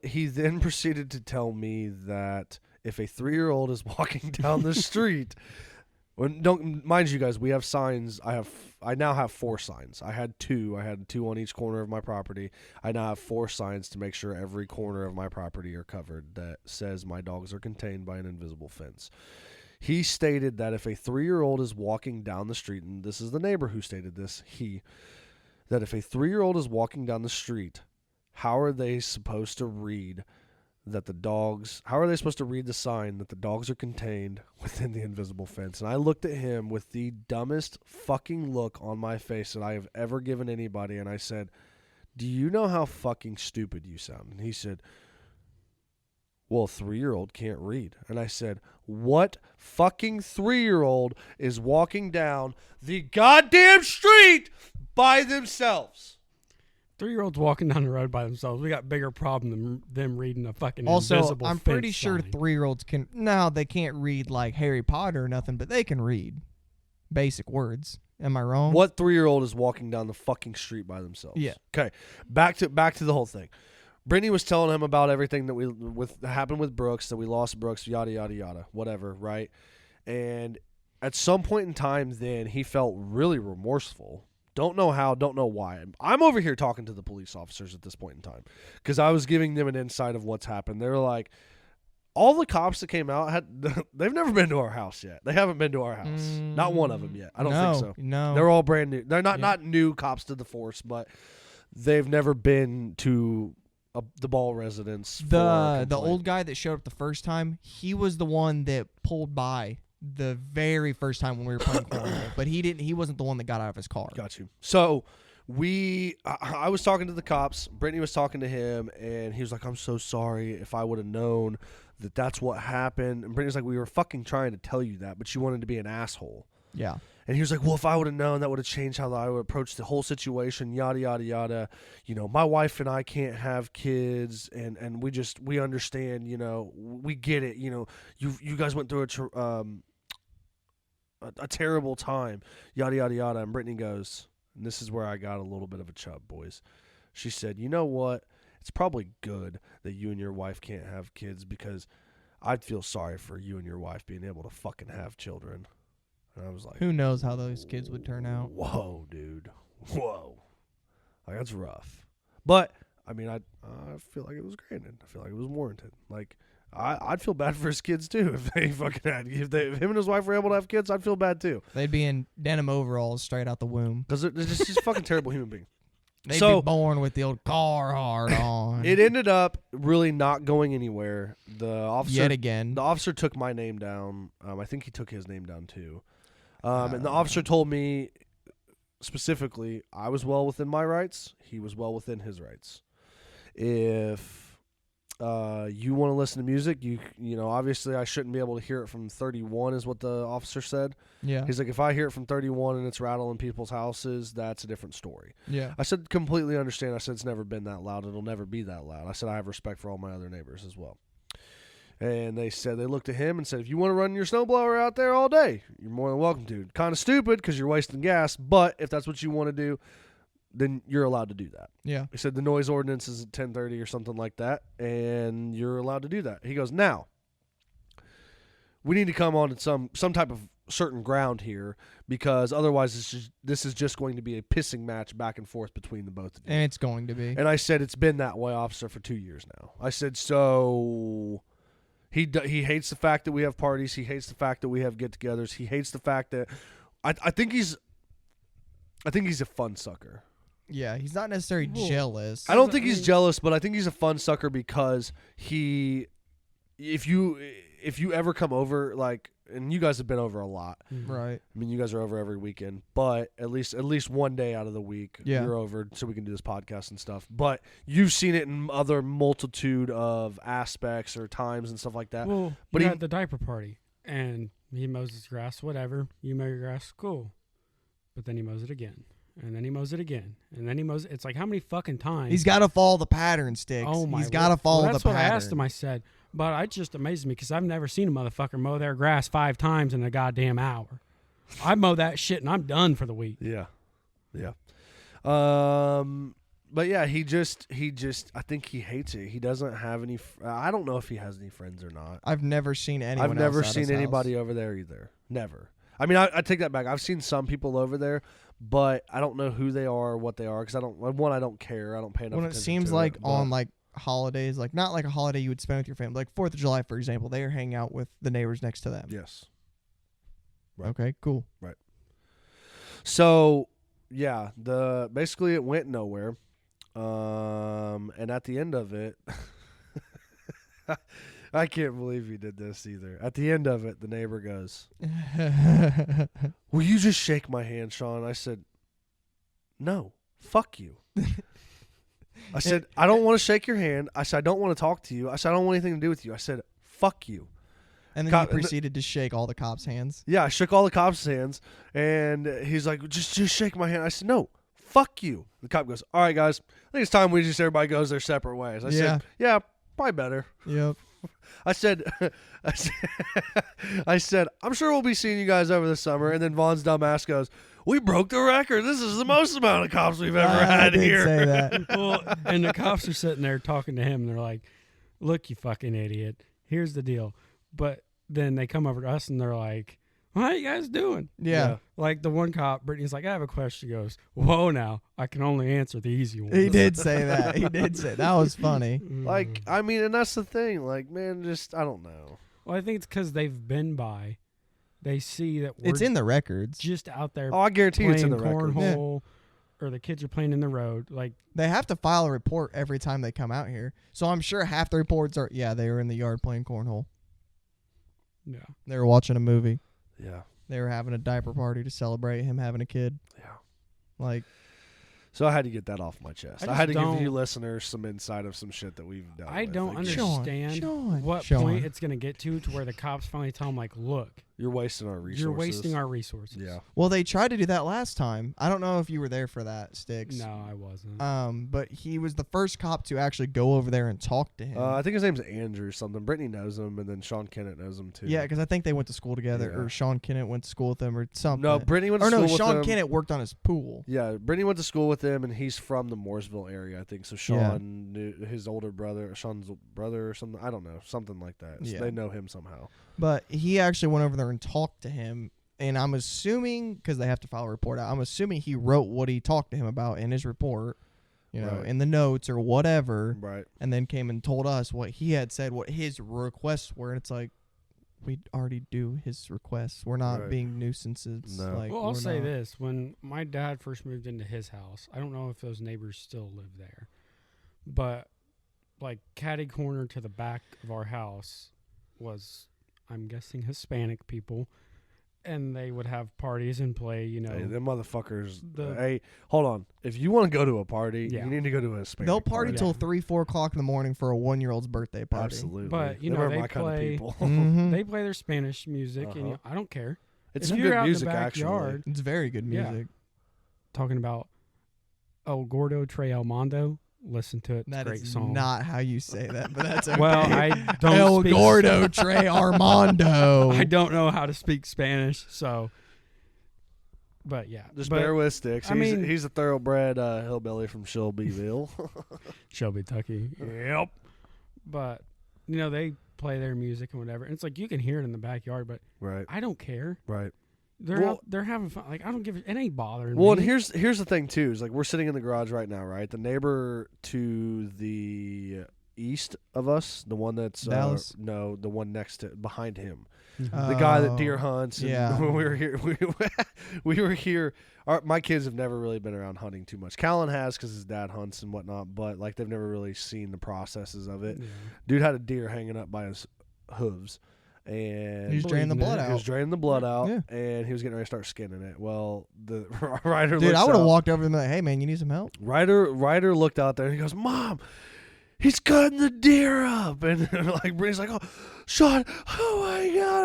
He then proceeded to tell me that if a 3-year-old is walking down the street, mind you guys, we have signs. I now have 4 signs. I had 2. I had 2 on each corner of my property. I now have 4 signs to make sure every corner of my property are covered that says my dogs are contained by an invisible fence. He stated that if a 3-year-old is walking down the street, and this is the neighbor who stated this, that if a 3-year-old is walking down the street, how are they supposed to read that the dogs, how are they supposed to read the sign that the dogs are contained within the invisible fence? And I looked at him with the dumbest fucking look on my face that I have ever given anybody, and I said, do you know how fucking stupid you sound? And he said, well, a 3-year-old can't read. And I said, what fucking 3-year-old is walking down the goddamn street by themselves? 3-year-olds walking down the road by themselves. We got bigger problem than them reading a fucking also, invisible I'm fence pretty sure sign. 3-year-olds can. No, they can't read like Harry Potter or nothing, but they can read basic words. Am I wrong? What 3-year-old is walking down the fucking street by themselves? Yeah. Okay. Back to the whole thing. Brittany was telling him about everything that happened with Brooks, that we lost Brooks, yada yada yada, whatever, right? And at some point in time, then he felt really remorseful. Don't know how, don't know why. I'm over here talking to the police officers at this point in time because I was giving them an insight of what's happened. They're like, all the cops that came out they've never been to our house yet. They haven't been to our house. Not one of them yet. I don't think so. No, they're all brand new. They're not new cops to the force, but they've never been to the Ball residence. The old guy that showed up the first time, he was the one that pulled by the very first time when we were playing cornhole, but he wasn't the one that got out of his car. Got you. So I was talking to the cops. Brittany was talking to him, and he was like, I'm so sorry. If I would have known that that's what happened. And Brittany's like, we were fucking trying to tell you that, but you wanted to be an asshole. Yeah. And he was like, well, if I would have known, that would have changed how I would approach the whole situation, yada, yada, yada. My wife and I can't have kids, and we understand, we get it. You guys went through a terrible time, yada, yada, yada. And Brittany goes, and this is where I got a little bit of a chub, boys. She said, you know what? It's probably good that you and your wife can't have kids because I'd feel sorry for you and your wife being able to fucking have children. And I was like, who knows how those kids would turn out? Whoa, dude. Whoa. Like, that's rough. But, I mean, I feel like it was granted. I feel like it was warranted. Like, I'd feel bad for his kids too if they fucking had. If him and his wife were able to have kids, I'd feel bad too. They'd be in denim overalls straight out the womb. Because they're just fucking terrible human being. They'd be born with the old Carhartt on. It ended up really not going anywhere. The officer Yet again. The officer took my name down. I think he took his name down too. And the officer told me specifically, I was well within my rights. He was well within his rights. If you want to listen to music, you know, obviously I shouldn't be able to hear it from 31 is what the officer said. Yeah. He's like, if I hear it from 31 and it's rattling people's houses, that's a different story. Yeah. I said, completely understand. I said, it's never been that loud. It'll never be that loud. I said, I have respect for all my other neighbors as well. And they said, they looked at him and said, if you want to run your snowblower out there all day, you're more than welcome to. Kind of stupid because you're wasting gas, but if that's what you want to do, then you're allowed to do that. Yeah. He said the noise ordinance is at 10:30 or something like that, and you're allowed to do that. He goes, now, we need to come on to some type of certain ground here because otherwise this is just going to be a pissing match back and forth between the both of you. And it's going to be. And I said, it's been that way, officer, for 2 years now. I said, so he hates the fact that we have parties. He hates the fact that we have get-togethers. He hates the fact that I think he's a fun sucker. Yeah, he's not necessarily jealous. I don't think he's jealous, but I think he's a fun sucker because if you ever come over, like, and you guys have been over a lot, right? I mean, you guys are over every weekend, but at least one day out of the week, you're over so we can do this podcast and stuff. But you've seen it in other multitude of aspects or times and stuff like that. Well, but he had the diaper party, and he mows his grass, whatever. You mow your grass, cool. But then he mows it again. And then he mows it again. And then he mows it. It's like, how many fucking times? He's got to follow the pattern, Sticks. Oh, my He's got to follow the pattern. That's what I asked him. I said, but it just amazes me because I've never seen a motherfucker mow their grass 5 times in a goddamn hour. I mow that shit and I'm done for the week. Yeah. Yeah. But yeah, he just I think he hates it. He doesn't have any I don't know if he has any friends or not. I've never seen anyone I've never else seen anybody over there either. Never. I mean, I take that back. I've seen some people over there, but I don't know who they are or what they are because I don't care. I don't pay enough attention to it. When it seems like on like holidays, like not like a holiday you would spend with your family, like 4th of July, for example, they are hanging out with the neighbors next to them. Yes. Right. Okay, cool. Right. So, yeah, basically it went nowhere. And at the end of it, I can't believe he did this either. At the end of it, the neighbor goes, will you just shake my hand, Sean? I said, no, fuck you. I said, I don't want to shake your hand. I said, I don't want to talk to you. I said, I don't want anything to do with you. I said, fuck you. And then he proceeded to shake all the cops' hands. Yeah, I shook all the cops' hands, and he's like, just shake my hand. I said, no, fuck you. The cop goes, all right, guys, I think it's time everybody goes their separate ways. I said, yeah, probably better. Yep. I said, I'm sure we'll be seeing you guys over the summer. And then Vaughn's dumbass goes, we broke the record. This is the most amount of cops we've ever had here. I did say that. Well, and the cops are sitting there talking to him, and they're like, look, you fucking idiot. Here's the deal. But then they come over to us, and they're like, how you guys doing? Yeah. Like the one cop, Brittany's like, I have a question. He goes, whoa, now I can only answer the easy one. He did say that. That was funny. Like, I mean, and that's the thing. Like, man, just, I don't know. Well, I think it's because they've been by. They see that it's in the records. Just out there. Oh, I guarantee it's in the records. Cornhole, or the kids are playing in the road. Like, they have to file a report every time they come out here. So I'm sure half the reports are, they were in the yard playing cornhole. Yeah. They were watching a movie. Yeah. They were having a diaper party to celebrate him having a kid. Yeah. Like, so I had to get that off my chest. I had to give you listeners some insight of some shit that we've done. I don't understand what point it's going to get to where the cops finally tell them, like, look, you're wasting our resources. You're wasting our resources. Yeah. Well, they tried to do that last time. I don't know if you were there for that, Sticks. No, I wasn't. But he was the first cop to actually go over there and talk to him. I think his name's Andrew something. Brittany knows him, and then Sean Kennett knows him too. Yeah, because I think they went to school together, or Sean Kennett went to school with them, or something. No, Brittany went to school with him. Sean Kennett worked on his pool. Yeah, Brittany went to school with him, and he's from the Mooresville area, I think. So Sean knew his older brother, Sean's brother or something. I don't know, something like that. So they know him somehow. But he actually went over there and talked to him, and I'm assuming, because they have to file a report out, I'm assuming he wrote what he talked to him about in his report. you know, in the notes or whatever, right? And then came and told us what he had said, what his requests were, and it's like, we already do his requests. We're not being nuisances. No. Like, well, I'll say this: when my dad first moved into his house, I don't know if those neighbors still live there, but like catty corner to the back of our house was, I'm guessing, Hispanic people. And they would have parties and play, you know. Hey, them motherfuckers. Hey, hold on. If you want to go to a party, you need to go to a Hispanic They'll party party. till 3, 4 o'clock in the morning for a 1-year-old's birthday party. Absolutely. But, you know, They're they my kind of play, people. they play their Spanish music, and you know, I don't care. It's if some you're good out music, in the actually. backyard, It's very good music. talking about El Gordo Tre El Mondo, listen to it. It's a great song. Not how you say that, but that's okay. Well, I don't El speak Gordo Tre Armando. I don't know how to speak Spanish, so. But yeah, Just bear with Sticks. I mean, he's a thoroughbred hillbilly from Shelbyville. Shelby, Kentucky. Yep. But you know, they play their music and whatever. And it's like you can hear it in the backyard, but I don't care. Right. They're having fun. Like I don't give it ain't bothering me. And here's the thing too, is like we're sitting in the garage right now, right? The neighbor to the east of us, the one that's Dallas? No, the one next to behind him. Mm-hmm. The guy that deer hunts. And yeah. When we were here, we were here. My kids have never really been around hunting too much. Callan has because his dad hunts and whatnot, but like they've never really seen the processes of it. Yeah. Dude had a deer hanging up by his hooves, and he was draining the blood out. He was draining the blood out, yeah. and he was getting ready to start skinning it. Well, the Ryder, dude, I would have walked over to him and like, hey man, you need some help? Ryder looked out there and he goes, Mom, he's cutting the deer up, and like Brittany's like, oh, Sean, oh my God.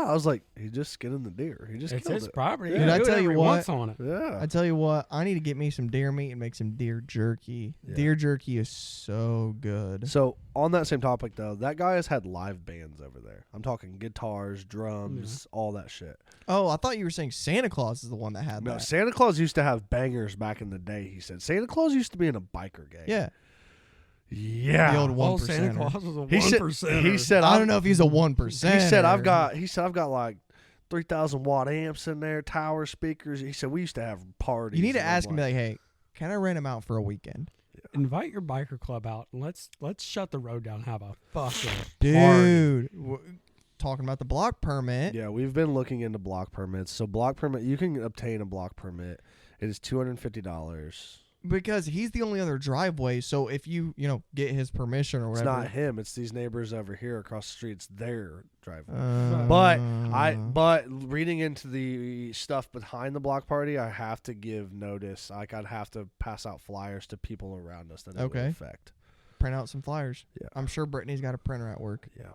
I was like, he's just skinning the deer. He just it's killed his it. property. Dude, I tell you what, on it. Yeah. I tell you what, I need to get me some deer meat and make some deer jerky. Yeah. Deer jerky is so good. So on that same topic though, that guy has had live bands over there. I'm talking guitars, drums, all that shit. Oh, I thought you were saying Santa Claus is the one that had that. No, Santa Claus used to have bangers back in the day, he said. Santa Claus used to be in a biker gang. Yeah. Yeah. The old 1%. Santa Claus was a 1%. He said I don't know if he's a 1%. He said I've got like 3,000 watt amps in there, tower speakers. He said we used to have parties. You need to ask him like, hey, can I rent him out for a weekend? Yeah. Invite your biker club out and let's shut the road down and have a fucking dude. Talking about the block permit. Yeah, we've been looking into block permits. So block permit, you can obtain a block permit. It is $250. Because he's the only other driveway, so if you get his permission or whatever. It's not him, it's these neighbors over here across the street. It's their driveway. But reading into the stuff behind the block party, I have to give notice. Like I'd have to pass out flyers to people around us that it would affect. Print out some flyers. Yeah. I'm sure Brittany's got a printer at work. Yeah.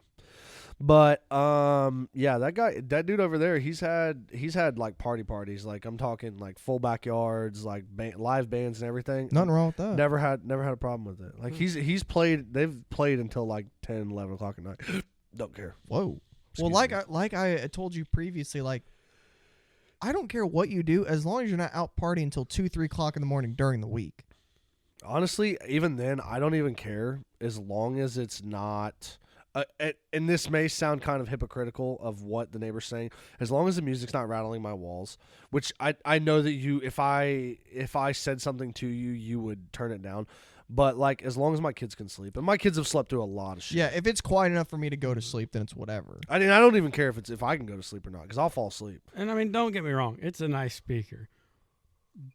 But that dude over there, he's had like parties. Like I'm talking like full backyards, like live bands and everything. Nothing wrong with that. Never had a problem with it. Like they've played until like 10, 11 o'clock at night. Don't care. Whoa. Well, like I told you previously, like I don't care what you do as long as you're not out partying until 2, 3 o'clock in the morning during the week. Honestly, even then, I don't even care as long as it's not. And this may sound kind of hypocritical of what the neighbor's saying. As long as the music's not rattling my walls, which I know that you, if I said something to you, you would turn it down. But like, as long as my kids can sleep, and my kids have slept through a lot of shit. Yeah, if it's quiet enough for me to go to sleep, then it's whatever. I mean, I don't even care if I can go to sleep or not, because I'll fall asleep. And I mean, don't get me wrong, it's a nice speaker,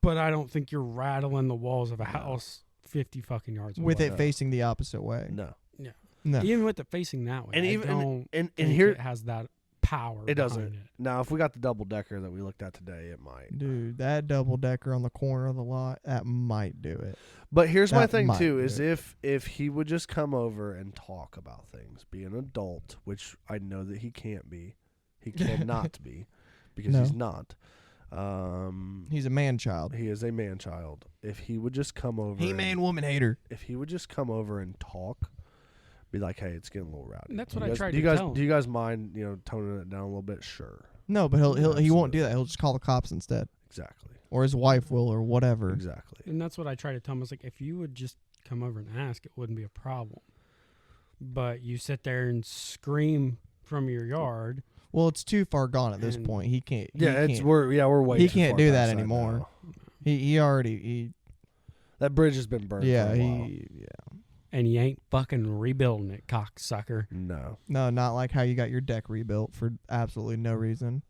but I don't think you're rattling the walls of a house 50 fucking yards away. With it facing the opposite way. No. Yeah. No. Even with it facing that way, and here it has that power. It doesn't. Now, if we got the double decker that we looked at today, it might. Dude, that double decker on the corner of the lot, that might do it. But here's my thing too: is if he would just come over and talk about things, be an adult, which I know that he can't be, he cannot be, because he's not. He's a man child. He is a man child. If he would just come over, He-Man woman hater. If he would just come over and talk. Be like, hey, it's getting a little rowdy. And that's what I tried to tell him. Do you guys mind, toning it down a little bit? Sure. No, but he won't do that. He'll just call the cops instead. Exactly. Or his wife will, or whatever. Exactly. And that's what I tried to tell him. I was like, if you would just come over and ask, it wouldn't be a problem. But you sit there and scream from your yard. Well, it's too far gone at this point. He can't. We're way. He too can't far do past that anymore. He already. That bridge has been burned for a while. And you ain't fucking rebuilding it, cocksucker. No. No, not like how you got your deck rebuilt for absolutely no reason.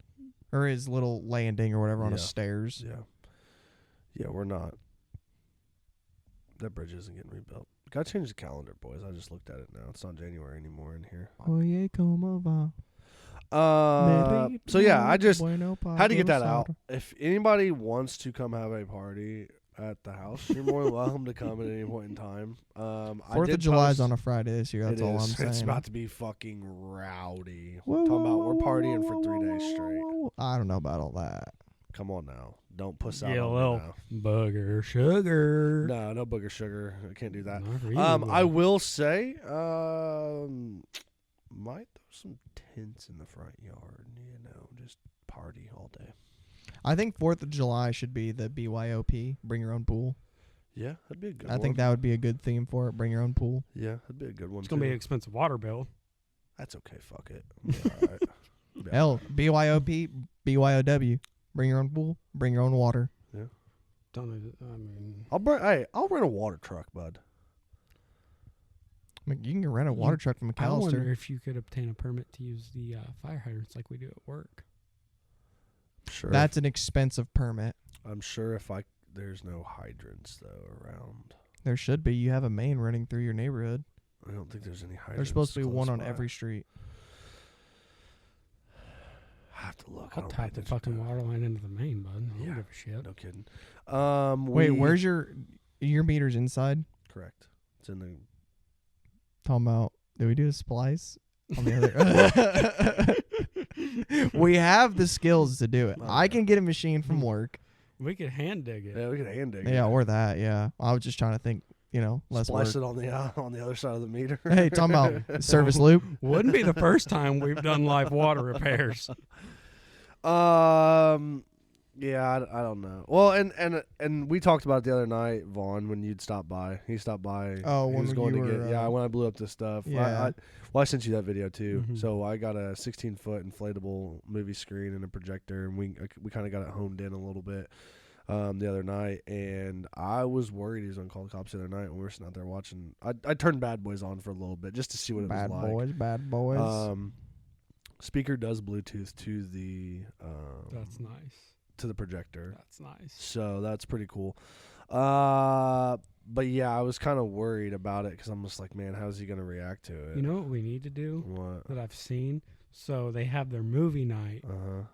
Or his little landing or whatever on the stairs. Yeah. Yeah, we're not. That bridge isn't getting rebuilt. Gotta change the calendar, boys. I just looked at it now. It's not January anymore in here. Oye, como va? So yeah, I just had to get that out. If anybody wants to come have a party at the house, you're more than welcome to come at any point in time. 4th of July is on a Friday this year. That's all I'm saying. It's about to be fucking rowdy. Talking about we're partying for 3 days straight. I don't know about all that. Come on now. Don't puss out Yeah, on well, me now. booger sugar. No booger sugar. I can't do that. Really, I will say, might throw some tents in the front yard. Just party all day. I think 4th of July should be the BYOP, bring your own pool. Yeah, that'd be a good one. I think that would be a good theme for it, bring your own pool. Yeah, that'd be a good one. It's going to be an expensive water bill. That's okay. Fuck it. All right. Hell, BYOP, BYOW. Bring your own pool, bring your own water. Yeah. I'll rent a water truck, bud. I mean, you can rent a water truck from I wonder McAllister. if you could obtain a permit to use the fire hydrants like we do at work. Sure. That's an expensive permit. I'm sure there's no hydrants though around. There should be. You have a main running through your neighborhood. I don't think there's any hydrants. There's supposed to be one on by. every street. I have to look. I'll tap the fucking water line into the main, bud. I don't give a shit. No kidding. Wait, where's your meter's inside? Correct. It's in the. Talking about, did we do a splice on the other? We have the skills to do it. I can get a machine from work. We could hand dig it. Yeah, we could hand dig. Yeah, or that. Yeah, I was just trying to think. Less splice work. it on the other side of the meter. Hey, talking about service loop. Wouldn't be the first time we've done live water repairs. Yeah, I don't know. Well, and we talked about it the other night, Vaughn, when you'd stop by. He stopped by. Oh, he when was going you to were, get when I blew up this stuff. Yeah. I sent you that video too. Mhm. So I got a 16-foot inflatable movie screen and a projector, and we kind of got it honed in a little bit the other night. And I was worried he was gonna call the cops the other night when we were sitting out there watching. I turned Bad Boys on for a little bit just to see what it was like. Bad boys. Speaker does Bluetooth to the. That's nice. To the projector. That's nice. So that's pretty cool. But yeah, I was kind of worried about it because I'm just like, man, how's he going to react to it? You know what we need to do? What? That I've seen? So they have their movie night,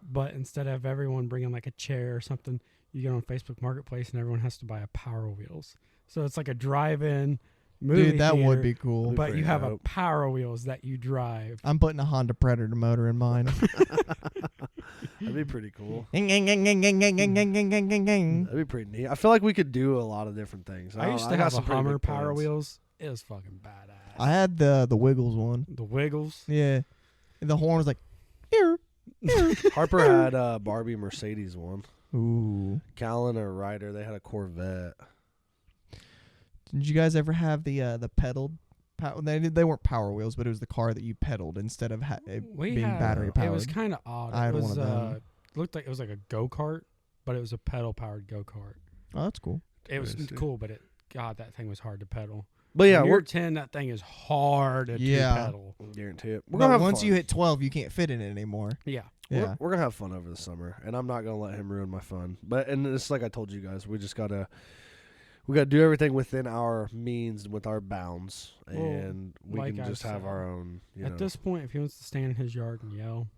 but instead of everyone bringing like a chair or something, you get on Facebook Marketplace and everyone has to buy a Power Wheels. So it's like a drive-in movie Dude, that theater, would be cool. but you have a Power Wheels that you drive. I'm putting a Honda Predator motor in mine. That'd be pretty cool. That'd That'd be pretty neat. I feel like we could do a lot of different things. I used to have a Hummer Power Wheels. It was fucking badass. I had the Wiggles one. The Wiggles. Yeah. And the horn was like, here. Harper had a Barbie Mercedes one. Ooh. Callan or Ryder, they had a Corvette. Did you guys ever have the pedaled? They weren't Power Wheels, but it was the car that you pedaled instead of being battery powered. It was kind of odd. I had it was, one of them. Looked like it was like a go-kart, but it was a pedal-powered go-kart. Oh, that's cool. It was cool, but God, that thing was hard to pedal. But yeah, when you're 10, that thing is hard to pedal. Guarantee it. But once you hit 12, you can't fit in it anymore. Yeah. Yeah. We're gonna have fun over the summer, and I'm not gonna let him ruin my fun. And it's like I told you guys, we gotta do everything within our means, with our bounds, and we like can just have our own. At this point, if he wants to stand in his yard and yell,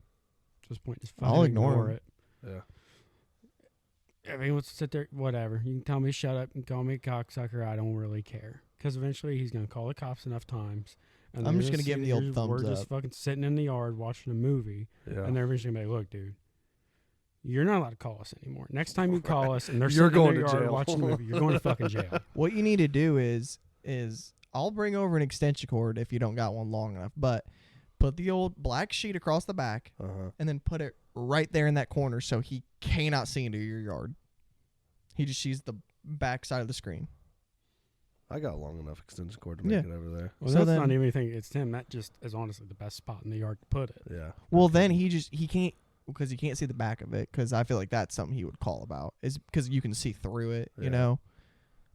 at this point, just I'll ignore it. Yeah. If he wants to sit there, whatever. You can tell me shut up and call me a cocksucker. I don't really care. Because eventually he's going to call the cops enough times. And I'm just going to give him the old thumbs We're up. just fucking sitting in the yard watching a movie. Yeah. And they're eventually going to be like, look, dude, you're not allowed to call us anymore. Next time you call us and they're You're sitting going in to their yard jail. watching a movie, you're going to fucking jail. What you need to do is I'll bring over an extension cord if you don't got one long enough, but put the old black sheet across the back and then put it right there in that corner so he cannot see into your yard. He just sees the back side of the screen. I got long enough extension cord to make it over there. Well, so that's not even anything. It's him. That just is honestly the best spot in the yard to put it. Yeah. Well, then he can't, because he can't see the back of it, because I feel like that's something he would call about, is because you can see through it, you know?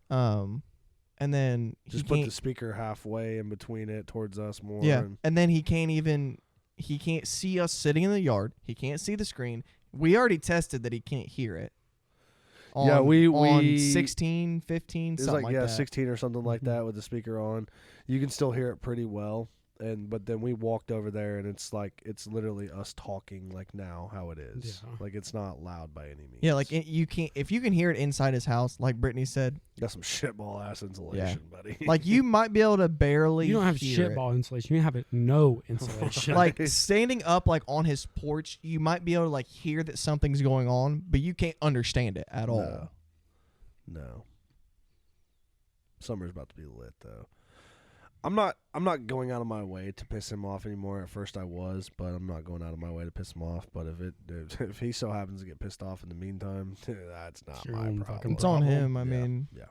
And then Just he put can't, the speaker halfway in between it towards us more. yeah, and then he can't see us sitting in the yard. He can't see the screen. We already tested that he can't hear it. Yeah, on 16, 15, It's something like, like yeah, that. 16 or something like that with the speaker on. You can still hear it pretty well. But then we walked over there, and it's like it's literally us talking like now how it is. Yeah. Like it's not loud by any means. Yeah, like you can't if you can hear it inside his house, like Brittany said. Got some shitball ass insulation, buddy. Like you might be able to barely. You don't have hear shitball insulation. You have no insulation. Like standing up, like on his porch, you might be able to like hear that something's going on, but you can't understand it at all. No. Summer's about to be lit though. I'm not going out of my way to piss him off anymore. At first I was, but I'm not going out of my way to piss him off. But if he so happens to get pissed off in the meantime, that's not Your my own problem. fucking It's on problem. him. I mean, Yeah.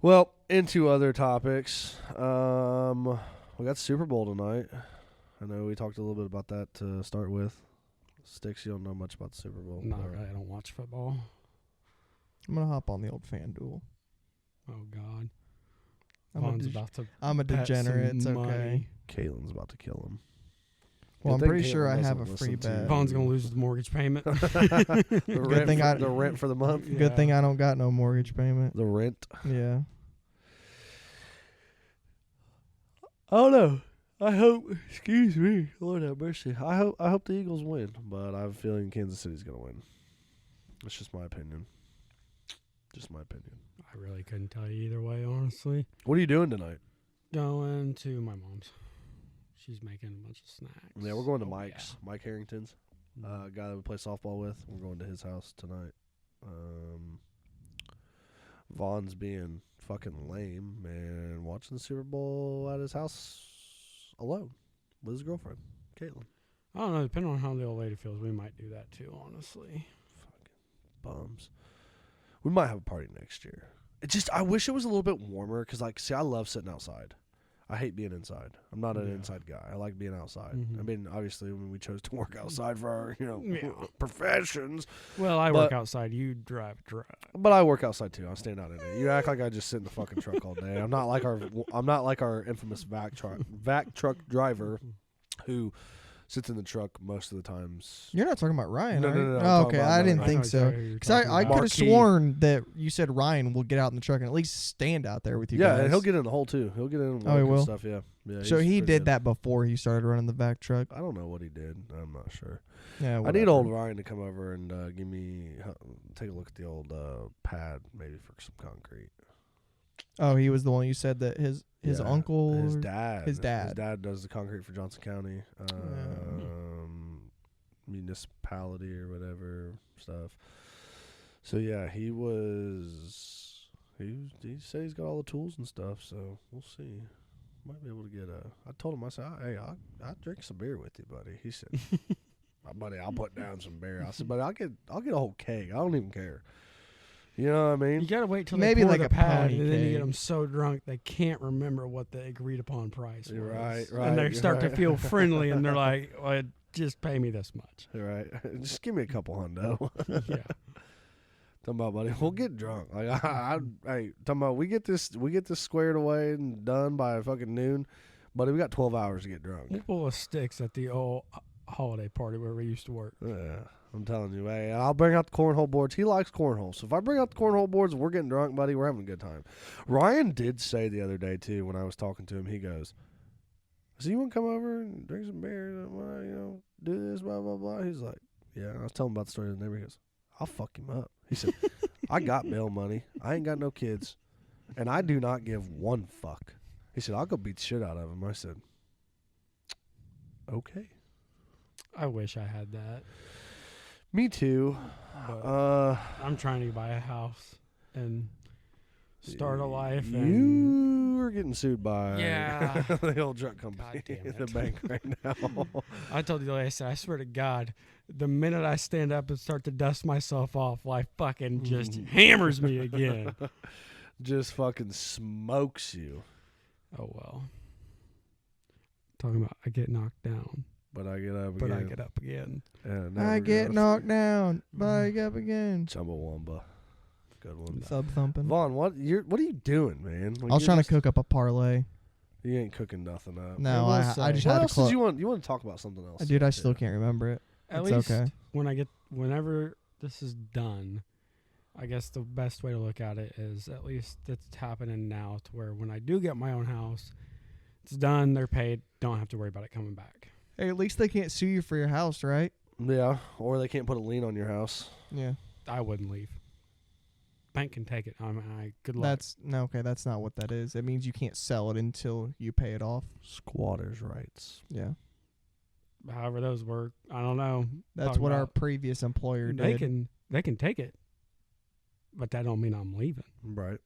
Well, into other topics. We got Super Bowl tonight. I know we talked a little bit about that to start with. Sticks, you don't know much about the Super Bowl. Not really. I don't watch football. I'm gonna hop on the old FanDuel. Oh God. I'm a Vaughn's de- about to I'm a bet some degenerate. It's okay. money. Caitlin's about to kill him. Well, I'm Good thing pretty sure Caitlin I have a doesn't free listen to bet. Vaughn's gonna lose his mortgage payment. The thing I- the rent for the month. Yeah. Good thing I don't got no mortgage payment. The rent. Yeah. Oh no. I hope. Excuse me. Lord have mercy. I hope the Eagles win, but I have a feeling Kansas City's gonna win. That's just my opinion. Just my opinion. I really couldn't tell you either way, honestly. What are you doing tonight? Going to my mom's. She's making a bunch of snacks. Yeah, we're going to Oh, Mike's. Mike Harrington's. Guy that we play softball with. We're going to his house tonight. Vaughn's being fucking lame and watching the Super Bowl at his house alone with his girlfriend, Caitlin. I don't know. Depending on how the old lady feels, we might do that too, honestly. Fucking bums. We might have a party next year. I wish it was a little bit warmer because, like, see, I love sitting outside. I hate being inside. I'm not an inside guy. I like being outside. Mhm. I mean, obviously, when we chose to work outside for our, Yeah. professions. Well, I But- work outside. You drive. But I work outside too. I stand out in it. You act like I just sit in the fucking truck all day. I'm not like our infamous vac truck driver who sits in the truck most of the times. You're not talking about Ryan, No, are no, you? no, I'm Oh, talking okay. about I another didn't guy. think so. Because I could have Marquis. sworn that you said Ryan will get out in the truck and at least stand out there with you Yeah, guys. and he'll get in the hole too. He'll get in and Oh, he work and will? stuff. Yeah. So he's he pretty did good. that before he started running the vac truck. I don't know what he did. I'm not sure. Yeah, I whatever. need old Ryan to come over and take a look at the old pad, maybe for some concrete. Oh, he was the one you said that his Yeah, uncle. his or- dad. his dad. His dad does the concrete for Johnson County municipality or whatever stuff. So yeah, he said he's got all the tools and stuff. So we'll see. Might be able to get I told him, I said, hey, I'll drink some beer with you, buddy. He said, buddy, I'll put down some beer. I said, but I'll get a whole keg. I don't even care. You know what I mean? You gotta wait till Maybe they pour like the a pad, pony and then you cake. get them so drunk they can't remember what the agreed upon price was. You're right, And they you're start to right. feel friendly, and they're like, well, just pay me this much. Right. Just give me a couple hundo. Yeah. Talking about, buddy, we'll get drunk. Like talking about we get this squared away and done by fucking noon, buddy. We got 12 hours to get drunk. We'll pull a sticks at the old holiday party where we used to work. Yeah, I'm telling you, hey, I'll bring out the cornhole boards. He likes cornhole, so if I bring out the cornhole boards and we're getting drunk, buddy, we're having a good time. Ryan did say the other day too when I was talking to him, he goes, "So you want to come over and drink some beer? Do this, blah blah blah." He's like, "Yeah." And I was telling him about the story of the neighbor. He goes, "I'll fuck him up." He said, "I got bail money. I ain't got no kids, and I do not give one fuck." He said, "I'll go beat the shit out of him." I said, "Okay." I wish I had that. Me too. But I'm trying to buy a house and start a life. And You are getting sued by Yeah. the old drug company, God damn the it. bank right now. I told you the other day, I said, I swear to God, the minute I stand up and start to dust myself off, life fucking just hammers me again. Just fucking smokes you. Oh, well. Talking about I get knocked down, But I get up but again. I get up again. And it I never get goes. knocked down, but I get up again. Chumbawamba. Good one. Thub thumping. Vaughn, what are you doing, man? Like, I was you're trying to just- cook up a parlay. You ain't cooking nothing up. No, will I say. just What had to else close. did you want? You want to talk about something else? Dude, I too. still can't remember it. At It's least okay. whenever this is done, I guess the best way to look at it is at least it's happening now to where when I do get my own house, it's done, they're paid, don't have to worry about it coming back. Hey, at least they can't sue you for your house, right? Yeah, or they can't put a lien on your house. Yeah. I wouldn't leave. Bank can take it. Good luck. That's not what that is. It means you can't sell it until you pay it off. Squatters' rights. Yeah. However those work, I don't know. That's Talking what our about- previous employer They did. can take it, but that don't mean I'm leaving. Right.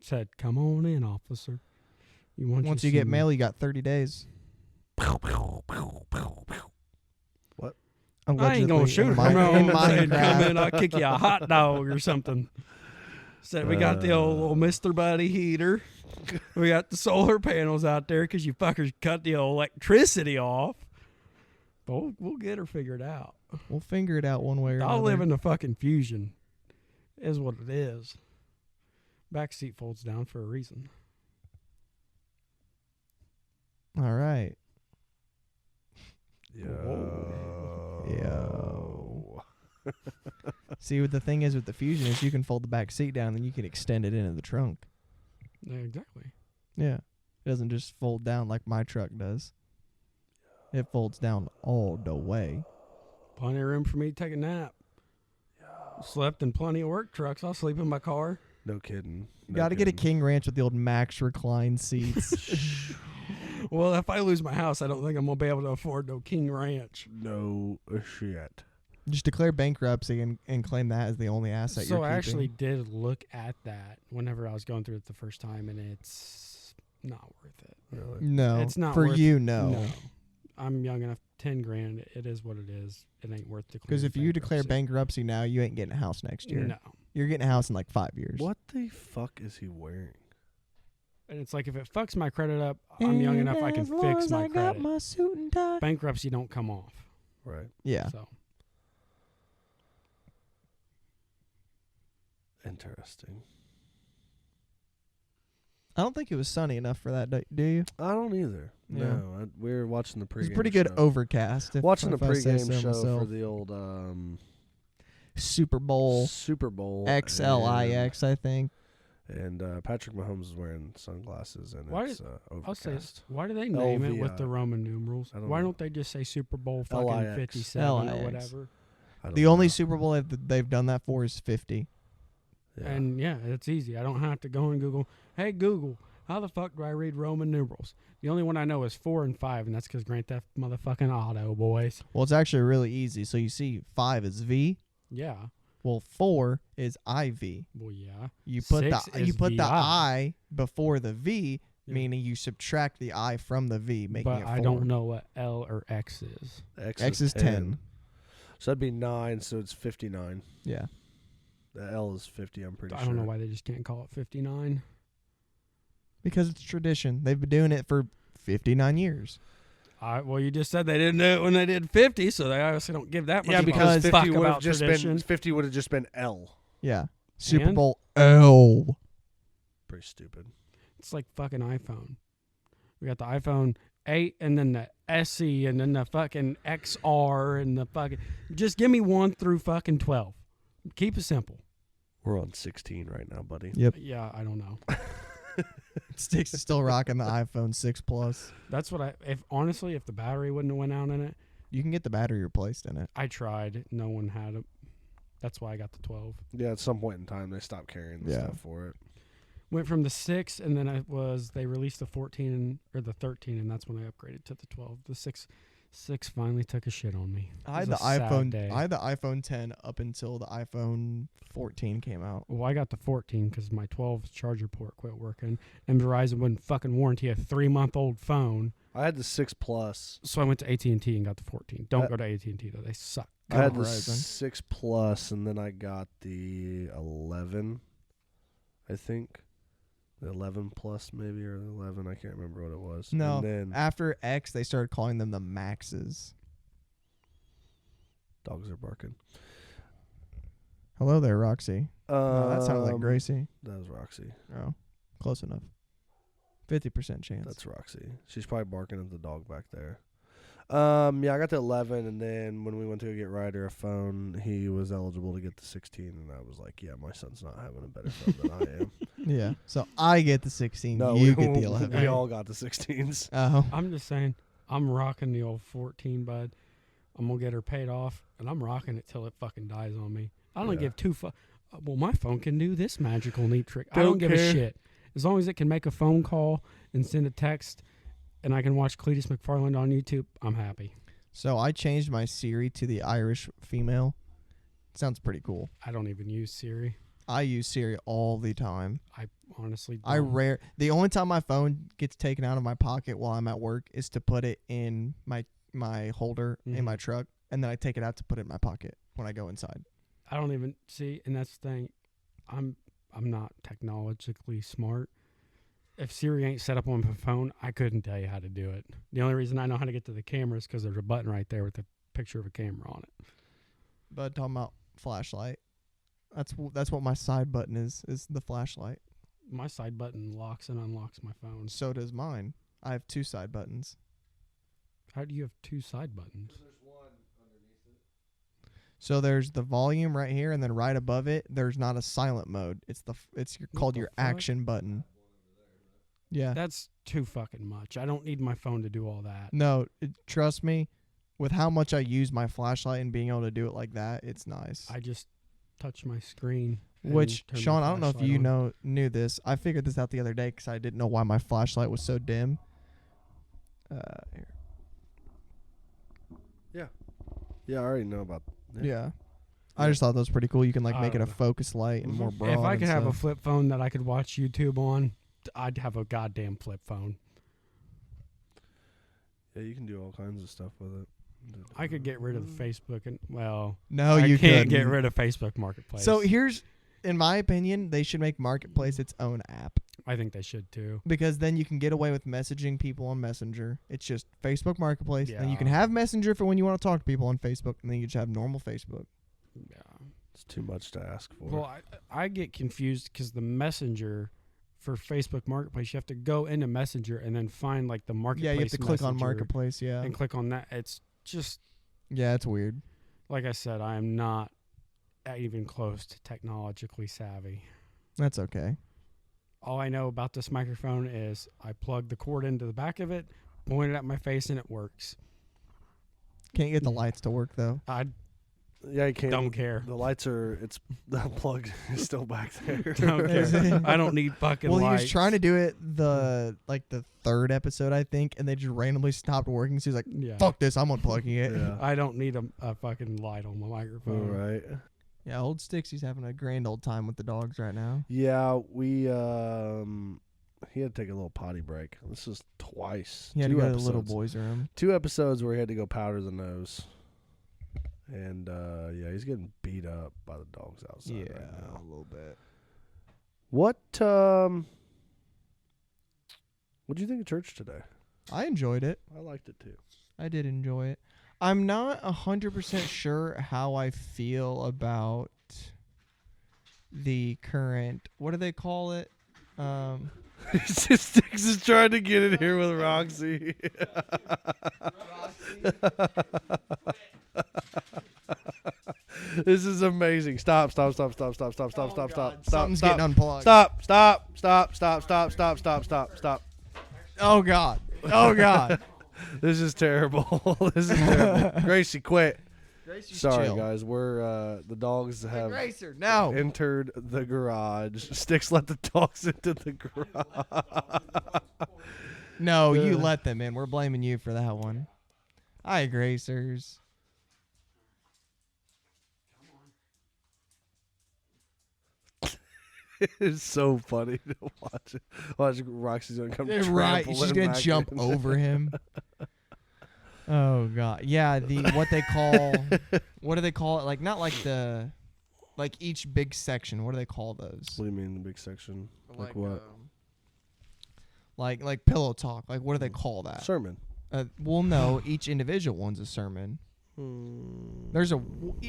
Said, come on in, officer. Once you get mail, you got 30 days. What? I ain't gonna shoot in him. in Come Minecraft. in, I'll kick you a hot dog or something. Said we got the old little Mr. Buddy heater. We got the solar panels out there because you fuckers cut the electricity off. But we'll get her figured out. We'll figure it out one way or another. I'll live in the fucking Fusion. Is what it is. Back seat folds down for a reason. All right. Yo. See, what the thing is with the Fusion is you can fold the back seat down and you can extend it into the trunk. Yeah, exactly. Yeah. It doesn't just fold down like my truck does. It folds down all the way. Plenty of room for me to take a nap. Slept in plenty of work trucks. I'll sleep in my car. No kidding. You got to get a King Ranch with the old Max recline seats. Well, if I lose my house, I don't think I'm going to be able to afford no King Ranch. No shit. Just declare bankruptcy and claim that as the only asset you're So I keeping. actually did look at that whenever I was going through it the first time, and it's not worth it. Really? No. It's not for worth you, it. no. I'm young enough. 10 grand. It is what it is. It ain't worth declaring. Because if you declare bankruptcy now, you ain't getting a house next year. No. You're getting a house in like 5 years. What the fuck is he wearing? And it's like if it fucks my credit up, I'm young enough I can fix my credit. My suit and tie. Bankruptcy don't come off. Right. Yeah. So Interesting. I don't think it was sunny enough for that, do you? I don't either. Yeah. No, we were watching the pregame. It was pretty good show. overcast. Watching the if I say pregame so show myself. for the old Super Bowl Super Bowl XLIX, I think. and Patrick Mahomes is wearing sunglasses and Why it's I'll say, overcast. why do they name it with LVI. the Roman numerals? I don't Why know. don't they just say Super Bowl fucking LIX. 57 or LIX. whatever? I don't The only know. Super Bowl they've done that for is 50. Yeah. And yeah, it's easy. I don't have to go and Google. Hey Google, how the fuck do I read Roman numerals? The only one I know is 4 and 5, and that's because Grand Theft motherfucking Auto, boys. Well, it's actually really easy. So you see 5 is V. Yeah. Well, 4 is IV. Well, yeah. You put 6 the is the VI. I before the V, Yeah. meaning you subtract the I from the V, making But it 4. I don't know what L or X is. X is 10. So that'd be 9, so it's 59. Yeah. The L is 50, I'm pretty I sure. don't know why they just can't call it 59. Because it's tradition. They've been doing it for 59 years. Well, you just said they didn't do it when they did 50, so they obviously don't give that much Yeah, of a because fuck 50 would have about just tradition. been 50 would have just been L. Yeah. Super And? Bowl L. Pretty stupid. It's like fucking iPhone. We got the iPhone 8 and then the SE and then the fucking XR and the fucking... Just give me 1 through fucking 12. Keep it simple. We're on 16 right now, buddy. Yep. Yeah, I don't know. Sticks is still rocking the iPhone 6 Plus. That's what if the battery wouldn't have went out in it, You can get the battery replaced in it. I tried. No one had it. That's why I got the 12. Yeah, at some point in time, they stopped carrying the Yeah. stuff for it. Went from the 6, and then they released the 14 or the 13, and that's when I upgraded to the 12. The 6 finally took a shit on me. I had It the was a sad iPhone. day. I had the iPhone 10 up until the iPhone 14 came out. Well, I got the 14 because my 12 charger port quit working, and Verizon wouldn't fucking warranty a 3-month-old phone. I had the 6 Plus. So I went to AT&T and got the 14. Don't go to AT&T though; they suck. I had the Verizon. 6 Plus, and then I got the 11, I think. The 11 Plus, maybe, or the 11. I can't remember what it was. No, And then after X, they started calling them the Maxes. dogs are barking. Hello there, Roxy. Oh, that sounded like Gracie. That was Roxy. Oh, close enough. 50% chance. That's Roxy. She's probably barking at the dog back there. Yeah, I got to 11, and then when we went to go get Ryder a phone, he was eligible to get the 16, and I was like, yeah, my son's not having a better phone than I am. Yeah. So I get the 16. No, you get the 11. We all got the 16s. Oh. I'm just saying, I'm rocking the old 14, bud. I'm going to get her paid off, and I'm rocking it till it fucking dies on me. I don't give two well, my phone can do this magical neat trick. I don't give a shit. As long as it can make a phone call and send a text, and I can watch Cletus McFarland on YouTube, I'm happy. So I changed my Siri to the Irish female. Sounds pretty cool. I don't even use Siri. I use Siri all the time. I honestly don't. The only time my phone gets taken out of my pocket while I'm at work is to put it in my holder in my truck, and then I take it out to put it in my pocket when I go inside. I don't even see, and that's the thing. I'm not technologically smart. If Siri ain't set up on my phone, I couldn't tell you how to do it. The only reason I know how to get to the camera is because there's a button right there with a picture of a camera on it. But talking about flashlight, that's what my side button is the flashlight. My side button locks and unlocks my phone. So does mine. I have 2 side buttons. How do you have 2 side buttons? So there's the volume right here, and then right above it, there's not a silent mode. It's called your action button. Yeah. That's too fucking much. I don't need my phone to do all that. No, trust me, with how much I use my flashlight and being able to do it like that, it's nice. I just touch my screen. Which, Sean, I don't know if you knew this. I figured this out the other day because I didn't know why my flashlight was so dim. Here. Yeah, I already know about Yeah. I just thought that was pretty cool. You can make it a focus light and more broad. If I could have a flip phone that I could watch YouTube on, I'd have a goddamn flip phone. Yeah, you can do all kinds of stuff with it. I could get rid of Facebook and no, I you can't couldn't. get rid of Facebook Marketplace. So here's, in my opinion, they should make Marketplace its own app. I think they should too. Because then you can get away with messaging people on Messenger. It's just Facebook Marketplace. Yeah. And you can have Messenger for when you want to talk to people on Facebook, and then you just have normal Facebook. Yeah. It's too much to ask for. Well, I get confused because the Messenger for Facebook Marketplace, you have to go into Messenger and then find like the Marketplace. Yeah, you have to click on Messenger Marketplace, yeah. and click on that. It's just, yeah, it's weird. like I said, I am not even close to technologically savvy. That's okay. All I know about this microphone is I plug the cord into the back of it, point it at my face, and it works. Can't get the lights to work, though. I Yeah, you can't. don't care. The lights are. The plug is still back there. Don't care. I don't need fucking Well, lights. he was trying to do it the 3rd episode, I think, and they just randomly stopped working. So he's like, Yeah. fuck this, I'm unplugging it. Yeah. I don't need a fucking light on my All microphone. right. Yeah, old Stixie's having a grand old time with the dogs right now. Yeah, we he had to take a little potty break. This is twice. He had to 2 go to the episodes. little boys' room. 2 episodes where he had to go powder the nose. And yeah, he's getting beat up by the dogs outside right now. a little bit. What do you think of church today? I enjoyed it. I liked it too. I did enjoy it. I'm not 100% sure how I feel about the current, what do they call it? Sticks is trying to get in here with Roxy. This is amazing. Stop. Something's getting unplugged. Stop. Oh, God. Oh, God. This is terrible. This is terrible. Gracie, quit. Gracie's Sorry, chill. guys. We're the dogs have Gracer, no. entered the garage. Sticks let the dogs into the garage. No, you let them in. We're blaming you for that one. Hi, Gracers. It's so funny to watch it. Watch Roxy's gonna come. Right, trample she's him gonna back jump in. over him. Oh God, yeah. What do they call it? Like not like each big section. What do they call those? What do you mean the big section? Like what? Like pillow talk. Like what do they call that? Sermon. Well, no, each individual one's a sermon. There's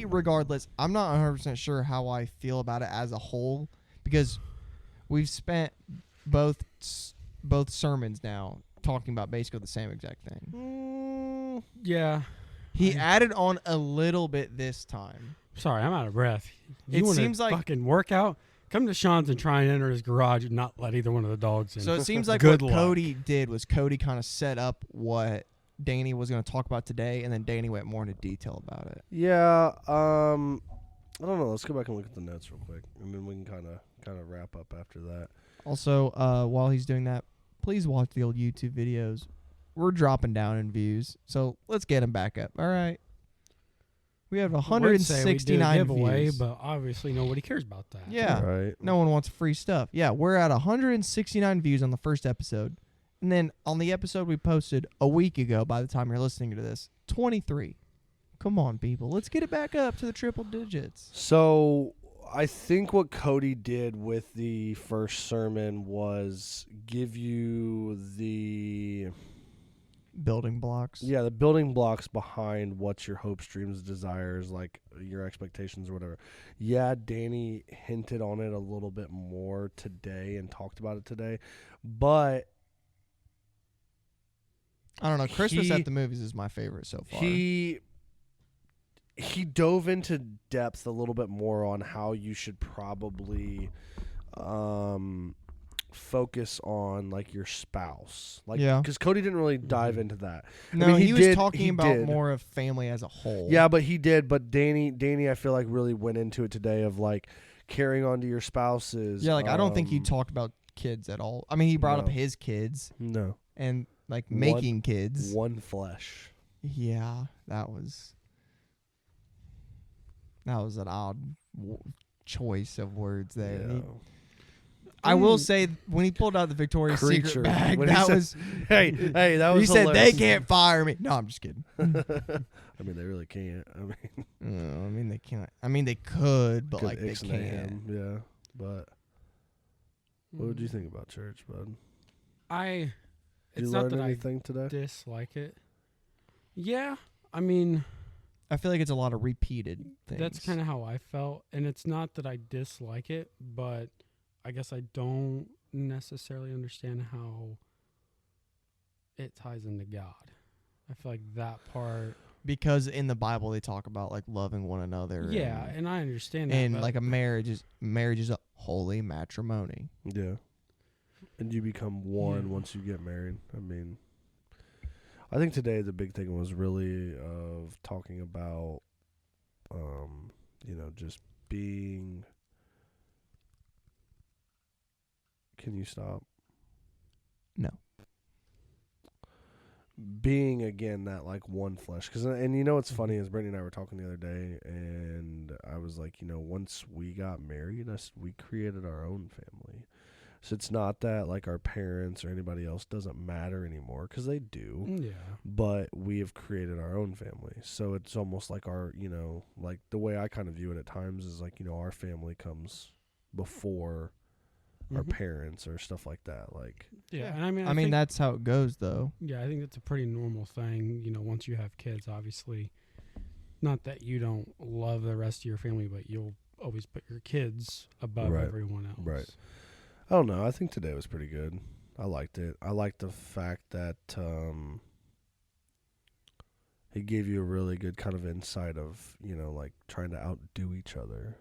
regardless, I'm not 100% sure how I feel about it as a whole, because we've spent both sermons now talking about basically the same exact thing. Yeah. He added on a little bit this time. Sorry, I'm out of breath. It seems like fucking workout. Come to Sean's and try and enter his garage and not let either one of the dogs in. So it seems like Good what luck. Cody did was Cody kind of set up what Danny was going to talk about today, and then Danny went more into detail about it. Yeah. I don't know. Let's go back and look at the notes real quick, and then we can kind of wrap up after that. Also, while he's doing that, please watch the old YouTube videos. We're dropping down in views, so let's get them back up. All right. We have We'd say we did a 169 giveaway, views. but obviously nobody cares about that. Yeah. Right. No one wants free stuff. Yeah, we're at 169 views on the first episode. And then on the episode we posted a week ago, by the time you're listening to this, 23. Come on, people. Let's get it back up to the triple digits. So I think what Cody did with the first sermon was give you the Building blocks. the building blocks behind what's your hopes, dreams, desires, like your expectations or whatever. Yeah, Danny hinted on it a little bit more today and talked about it today, but I don't know. Christmas at the movies is my favorite so far. He dove into depth a little bit more on how you should probably focus on like your spouse, like because Cody didn't really dive into that. No, I mean, he was talking about more of family as a whole. Yeah, but he did. But Danny, I feel like really went into it today of like carrying on to your spouses. Yeah, like I don't think he talked about kids at all. I mean, he brought up his kids. No. And like making kids. One flesh. Yeah, that was an odd choice of words there. Yeah. I will say, when he pulled out the Victoria's Secret bag, that was... Hey, that was He said, hilarious. they can't fire me. No, I'm just kidding. I mean, they really can't. I mean, they can't. I mean, they could, but like they Ixnay can't. him, yeah, but what would you think about church, bud? Did you it's not learn that anything I today? dislike it. Yeah, I mean, I feel like it's a lot of repeated things. that's kind of how I felt, and it's not that I dislike it, but I guess I don't necessarily understand how it ties into God. I feel like that part, because in the Bible they talk about like loving one another. yeah, and I understand that. And but like a marriage is a holy matrimony. Yeah, and you become one once you get married. I mean, I think today the big thing was really of talking about, just being. Can you stop? No. Being again that like one flesh, and you know what's funny is Brittany and I were talking the other day, and I was like, once we got married, we created our own family. So it's not that like our parents or anybody else doesn't matter anymore, because they do. Yeah. But we have created our own family. So it's almost like our, like the way I kind of view it at times is like, our family comes before our parents or stuff like that. Like, yeah. And I mean that's how it goes though. Yeah, I think that's a pretty normal thing. Once you have kids, obviously, not that you don't love the rest of your family, but you'll always put your kids above everyone else. Right. I don't know. I think today was pretty good. I liked it. I liked the fact that he gave you a really good kind of insight of, like trying to outdo each other.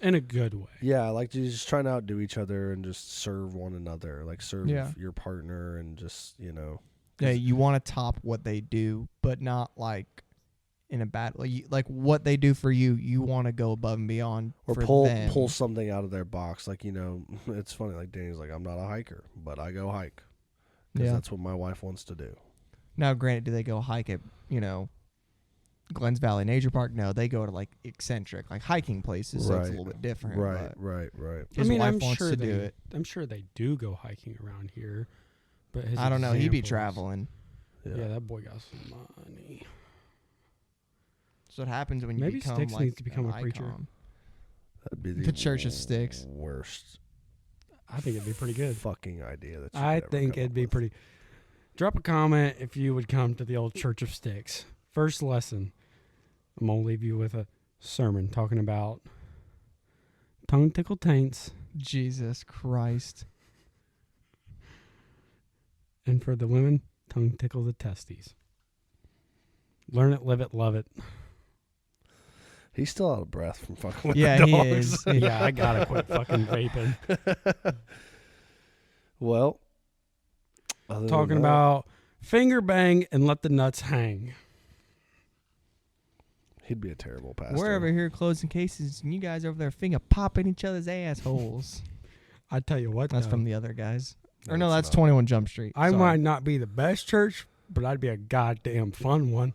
In a good way. Yeah, like just trying to outdo each other and just serve one another, like serve your partner and just, Yeah, you want to top what they do, but not like in a bad like what they do for you. You want to go above and beyond or for pull them. pull something out of their box. Like, it's funny. Like Danny's like, I'm not a hiker, but I go hike because that's what my wife wants to do. Now, granted, do they go hike at Glens Valley Nature Park? No, they go to like eccentric, like hiking places. So it's a little bit different. Right. His wife wants to do it. I'm sure they do go hiking around here, but I don't know. He'd be examples- traveling. Yeah, that boy got some money. So what happens when you Maybe become Styx like needs to become an a preacher. icon? That'd be The Church of Styx. Worst. I think it'd be pretty good. Fucking idea that I could ever think come it'd up be with. pretty. Drop a comment if you would come to the old Church of Sticks. First lesson. I'm going to leave you with a sermon talking about tongue tickle taints. Jesus Christ. And for the women, tongue tickle the testes. Learn it, live it, love it. He's still out of breath from fucking with Yeah, the he dogs. is. Yeah, I got to quit fucking vaping. Well, other Talking than that, about finger bang and let the nuts hang. he'd be a terrible pastor. We're over here closing cases, and you guys over there finger popping each other's assholes. I tell you what, That's though, from the other guys. Or No, no, it's that's not. 21 Jump Street. I Sorry. might not be the best church, but I'd be a goddamn fun one.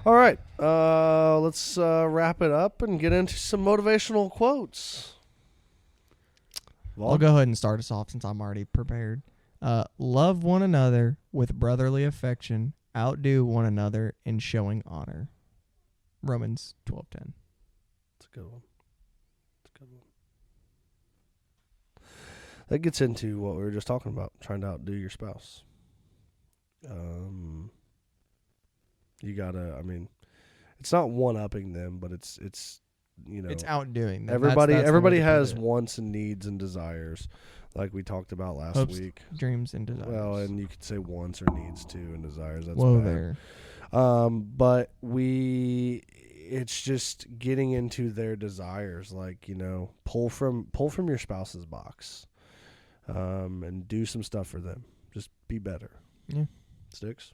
All right, let's wrap it up and get into some motivational quotes. I'll go ahead and start us off since I'm already prepared. Love one another with brotherly affection. Outdo one another in showing honor. Romans 12:10. That's a good one. That's a good one. That gets into what we were just talking about, trying to outdo your spouse. You gotta, I mean, it's not one-upping them, but it's you know, It's outdoing them. everybody That's the way everybody to put has it. wants and needs and desires, like we talked about last Hopes, week. dreams, and desires. Well, and you could say wants or needs too, and desires. That's Whoa bad. there. But it's just getting into their desires, like, you know, pull from your spouse's box, and do some stuff for them. Just be better. Yeah. Sticks.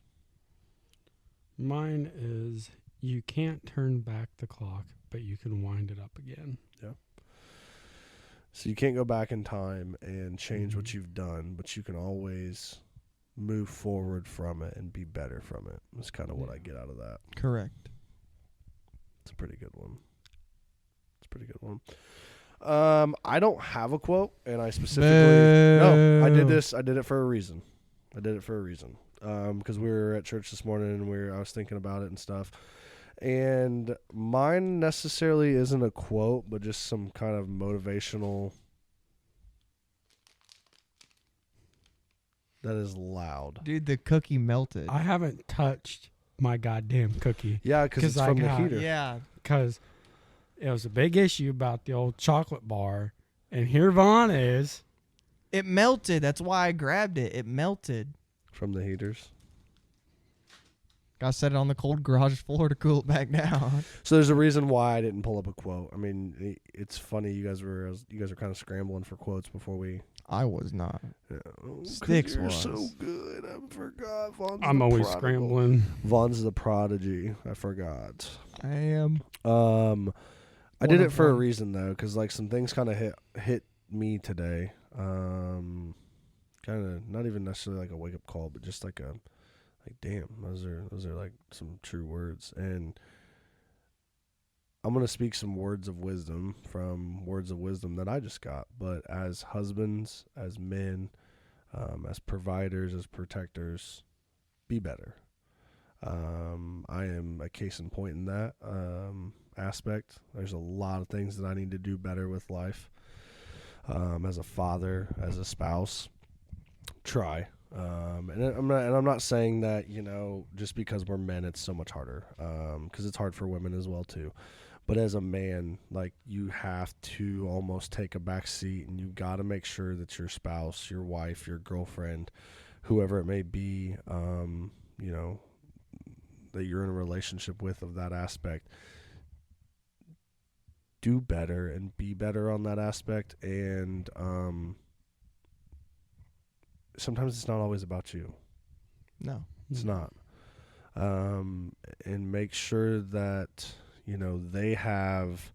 Mine is you can't turn back the clock, but you can wind it up again. So you can't go back in time and change what you've done, but you can always move forward from it and be better from it. That's kind of what I get out of that. Correct. It's a pretty good one. I don't have a quote, and I specifically no. I did it for a reason. Because we were at church this morning and I was thinking about it and stuff. And mine necessarily isn't a quote, but just some kind of motivational. That is loud. Dude, the cookie melted. I haven't touched my goddamn cookie Yeah, because it's 'Cause I from the got- heater. yeah. because it was a big issue about the old chocolate bar. And here Vaughn is. It melted. That's why I grabbed it. It melted. From the heaters. Gotta set it on the cold garage floor to cool it back down. So there's a reason why I didn't pull up a quote. I mean, it's funny you guys are kind of scrambling for quotes before we. I was not. Sticks Sticks you're was. so good. I forgot. I'm always scrambling. Vaughn's the prodigy. I forgot. I am. I did One it of for a one. reason though, because like some things kind of hit me today. Kind of not even necessarily like a wake up call, but just like damn, those are like some true words. And I'm gonna speak some words of wisdom from words of wisdom that I just got. But as husbands, as men, as providers, as protectors, be better. I am a case in point in that aspect. There's a lot of things that I need to do better with life. As a father, as a spouse, try. And I'm not saying that, you know, just because we're men, it's so much harder. Because it's hard for women as well too. But as a man, like, you have to almost take a back seat, and you got to make sure that your spouse, your wife, your girlfriend, whoever it may be, you know, that you're in a relationship with of that aspect, do better and be better on that aspect. And sometimes it's not always about you. No. It's not. And make sure that, you know, they have.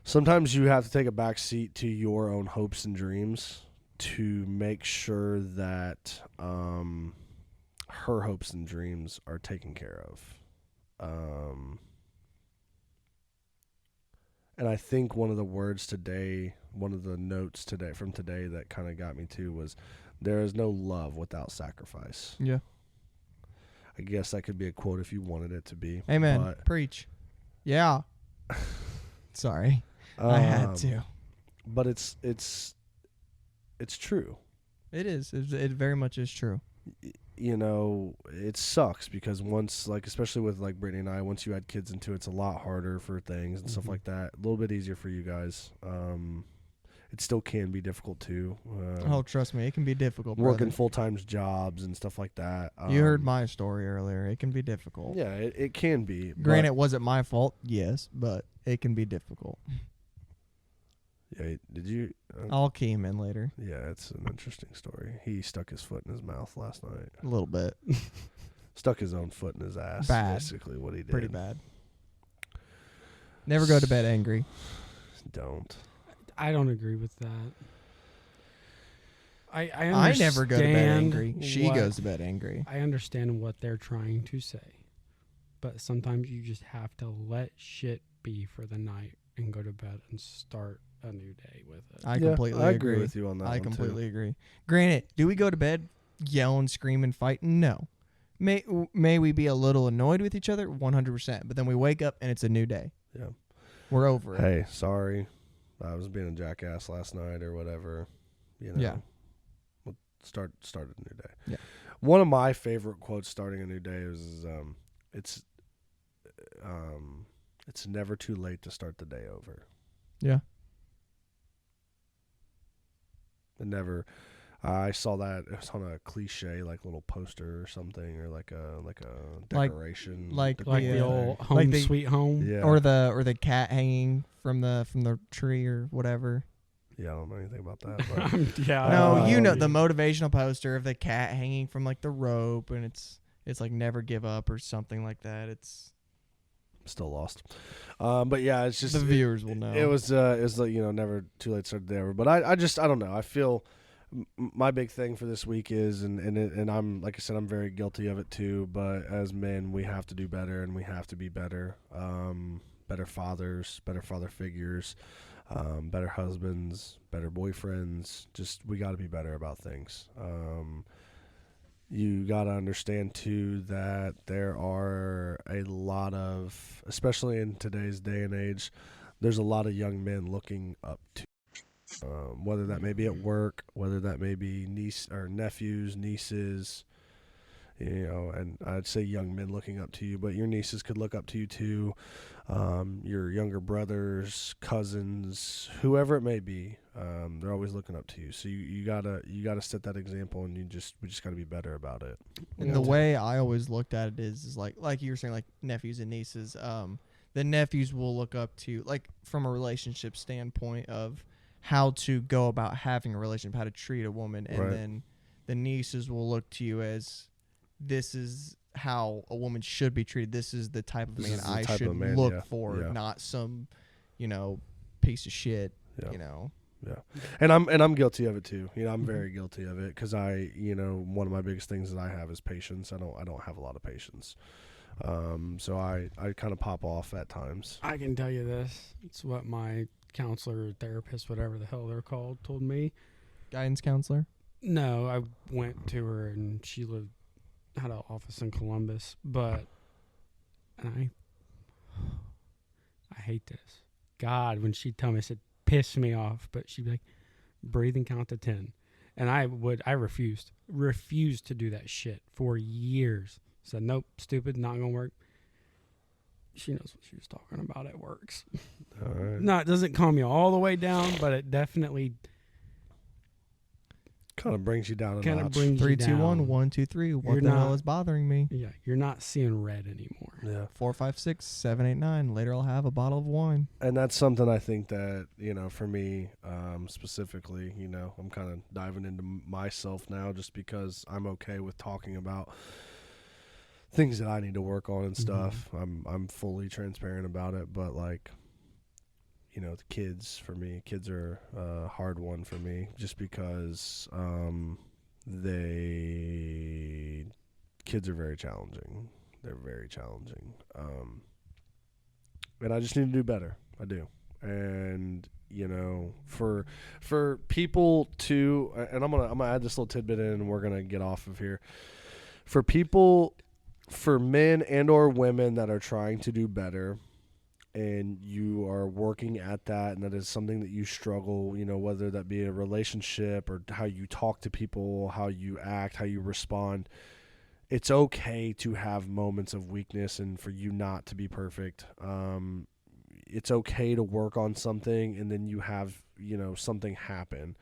Sometimes you have to take a back seat to your own hopes and dreams to make sure that her hopes and dreams are taken care of. And I think one of the words today, one of the notes today from today that kind of got me too was, there is no love without sacrifice. Yeah. I guess that could be a quote if you wanted it to be. Amen. But, Preach. Yeah. Sorry. I had to. But it's true. It is. It very much is true. it sucks because once, like, especially with like Brittany and I, once you add kids into it, it's a lot harder for things and stuff like that. A little bit easier for you guys. It still can be difficult too. Oh, trust me, it can be difficult. Working full-time jobs and stuff like that. You heard my story earlier. It can be difficult. Yeah, it can be. Granted, was it my fault? Yes, but it can be difficult. Yeah, did you? I'll key him in later. Yeah, it's an interesting story. He stuck his foot in his mouth last night. A little bit. Stuck his own foot in his ass. Bad. Basically what he did. Pretty bad. Never go to bed angry. Don't. I don't agree with that. I I never go to bed angry. She what- goes to bed angry. I understand what they're trying to say, but sometimes you just have to let shit be for the night and go to bed and start a new day with it. I completely I agree with you on that. I one, completely too. agree. Granted, do we go to bed yelling, screaming, fighting? No. May we be a little annoyed with each other? 100%. But then we wake up and it's a new day. Yeah. We're over it. Hey, sorry. I was being a jackass last night or whatever. Yeah. We'll start a new day. Yeah. One of my favorite quotes starting a new day is it's never too late to start the day over. Yeah. And never. I saw that it was on a cliche like little poster or something, or like a decoration, like Like the Yeah. old home Like the- sweet home. yeah, Or the cat hanging from the tree or whatever. yeah. I don't know anything about that. But Yeah. No, you know yeah. the motivational poster of the cat hanging from like the rope, and it's like never give up or something like that. It's still lost. But yeah, it's just the viewers will know. It was like never too late to start the day over. But I don't know. I feel my big thing for this week is and I'm like I said, I'm very guilty of it too. But as men, we have to do better and we have to be better. Better fathers, better father figures, better husbands, better boyfriends. Just we got to be better about things. You got to understand, too, that there are a lot of, especially in today's day and age, there's a lot of young men looking up to, whether that may be at work, whether that may be niece or nephews, nieces, and I'd say young men looking up to you, but your nieces could look up to you, too. Your younger brothers, cousins, whoever it may be, they're always looking up to you. So you gotta set that example, and we just gotta be better about it. And the way I always looked at it is like you were saying, like nephews and nieces. The nephews will look up to, like, from a relationship standpoint of how to go about having a relationship, how to treat a woman, and Right. then the nieces will look to you as this is how a woman should be treated. This is the type of This man is the I type should of man, look yeah, for, yeah. not some, piece of shit. Yeah. Yeah, and I'm guilty of it too. I'm very guilty of it because one of my biggest things that I have is patience. I don't have a lot of patience, so I kind of pop off at times. I can tell you this. It's what my counselor, therapist, whatever the hell they're called, told me. Guidance counselor. No, I went to her and she had an office in Columbus, and I hate this. God, when she'd tell me, it pissed me off, but she'd be like, breathe and count to 10. And I refused to do that shit for years. Said, nope, stupid, not going to work. She knows what she was talking about. It works. All right. No, it doesn't calm you all the way down, but it definitely Kind of brings you down a kind of notch. brings 3, you 2, down. 1, 1, 2, 3. What You're the hell not- is bothering me? Yeah, you're not seeing red anymore. Yeah. 4, 5, 6, 7, 8, 9. Later, I'll have a bottle of wine. And that's something I think that, for me specifically, I'm kind of diving into myself now just because I'm okay with talking about things that I need to work on and stuff. I'm fully transparent about it, but the kids, for me, kids are a hard one for me just because kids are very challenging. They're very challenging. And I just need to do better. I do. And for people to, and I'm gonna add this little tidbit in, and we're gonna get off of here. For men and or women that are trying to do better, and you are working at that, and that is something that you struggle, whether that be a relationship or how you talk to people, how you act, how you respond. it's okay to have moments of weakness and for you not to be perfect. It's okay to work on something and then you have, something happen.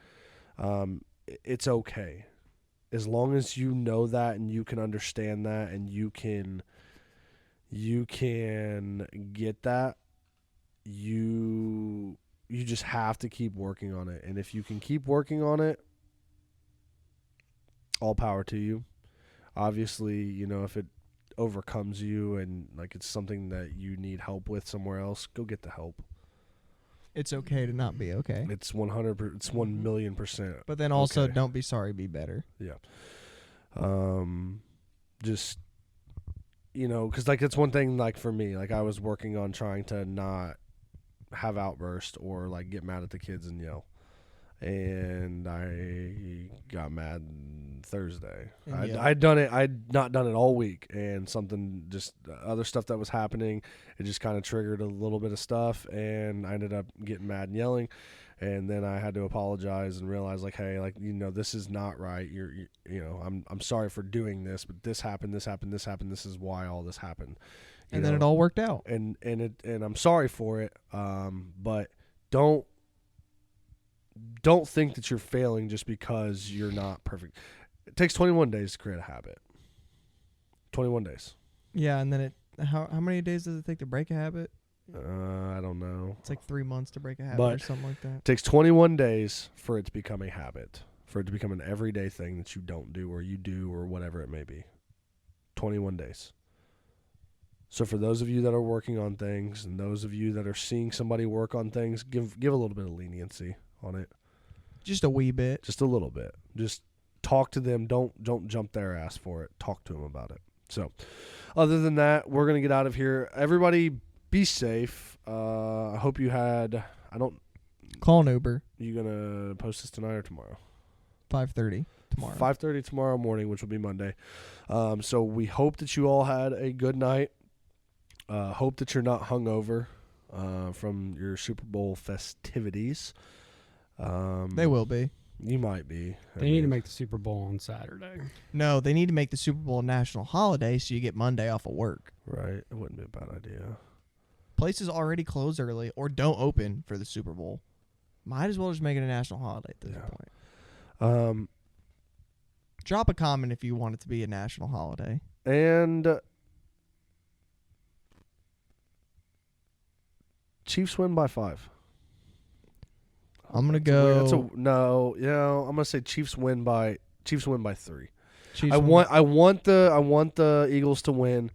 It's okay. As long as you know that and you can understand that and you can get that, you just have to keep working on it. And if you can keep working on it, all power to you. Obviously, if it overcomes you and like it's something that you need help with somewhere else, go get the help. It's okay to not be okay. It's 100%. It's 1,000,000%. But then also, okay. Don't be sorry, be better. Yeah. Just, because like it's one thing. Like for me, like I was working on trying to not have outbursts or like get mad at the kids and yell. And I got mad Thursday. I'd done it. I'd not done it all week, and something just other stuff that was happening. It just kind of triggered a little bit of stuff, and I ended up getting mad and yelling. And then I had to apologize and realize, like, hey, like this is not right. I'm sorry for doing this, but this happened. This is why all this happened. And then it all worked out. And I'm sorry for it. But don't think that you're failing just because you're not perfect. It takes 21 days to create a habit. 21 days. Yeah, and then how many days does it take to break a habit? I don't know. It's like 3 months to break a habit But or something like that. It takes 21 days for it to become a habit, for it to become an everyday thing that you don't do or you do or whatever it may be. 21 days. So for those of you that are working on things and those of you that are seeing somebody work on things, give a little bit of leniency on it. Just a wee bit. Just a little bit. Just talk to them. Don't jump their ass for it. Talk to them about it. So other than that, we're going to get out of here. Everybody be safe. I hope you had, Call an Uber. You going to post this tonight or tomorrow? 5:30 tomorrow. 5:30 tomorrow morning, which will be Monday. So we hope that you all had a good night. Hope that you're not hungover from your Super Bowl festivities. They will be. You might be. They need to make the Super Bowl on Saturday. No, they need to make the Super Bowl a national holiday so you get Monday off of work. Right. It wouldn't be a bad idea. Places already close early or don't open for the Super Bowl. Might as well just make it a national holiday at this point. Drop a comment if you want it to be a national holiday. And Chiefs win by 5. I'm gonna go. I'm gonna say Chiefs win by 3. Chiefs I want the Eagles to win,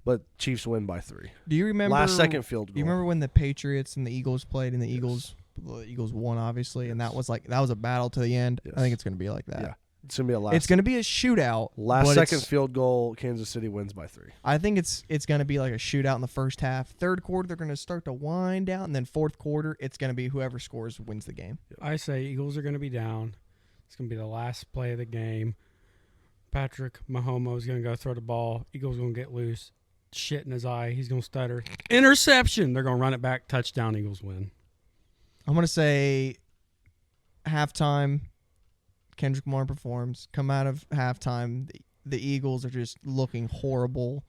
but Chiefs win by 3. Do you remember last second field goal? Do you remember when the Patriots and the Eagles played and the Eagles won obviously, and that was a battle to the end? Yes. I think it's gonna be like that. Yeah. It's gonna be It's gonna be a shootout. Last second field goal. Kansas City wins by 3. I think it's gonna be like a shootout in the first half. Third quarter, they're gonna start to wind down, and then fourth quarter, it's gonna be whoever scores wins the game. Yep. I say Eagles are going to be down. It's going to be the last play of the game. Patrick Mahomes is going to go throw the ball. Eagles going to get loose. Shit in his eye. He's going to stutter. Interception. They're going to run it back. Touchdown. Eagles win. I'm gonna say halftime. Kendrick Lamar performs. Come out of halftime, the Eagles are just looking horrible.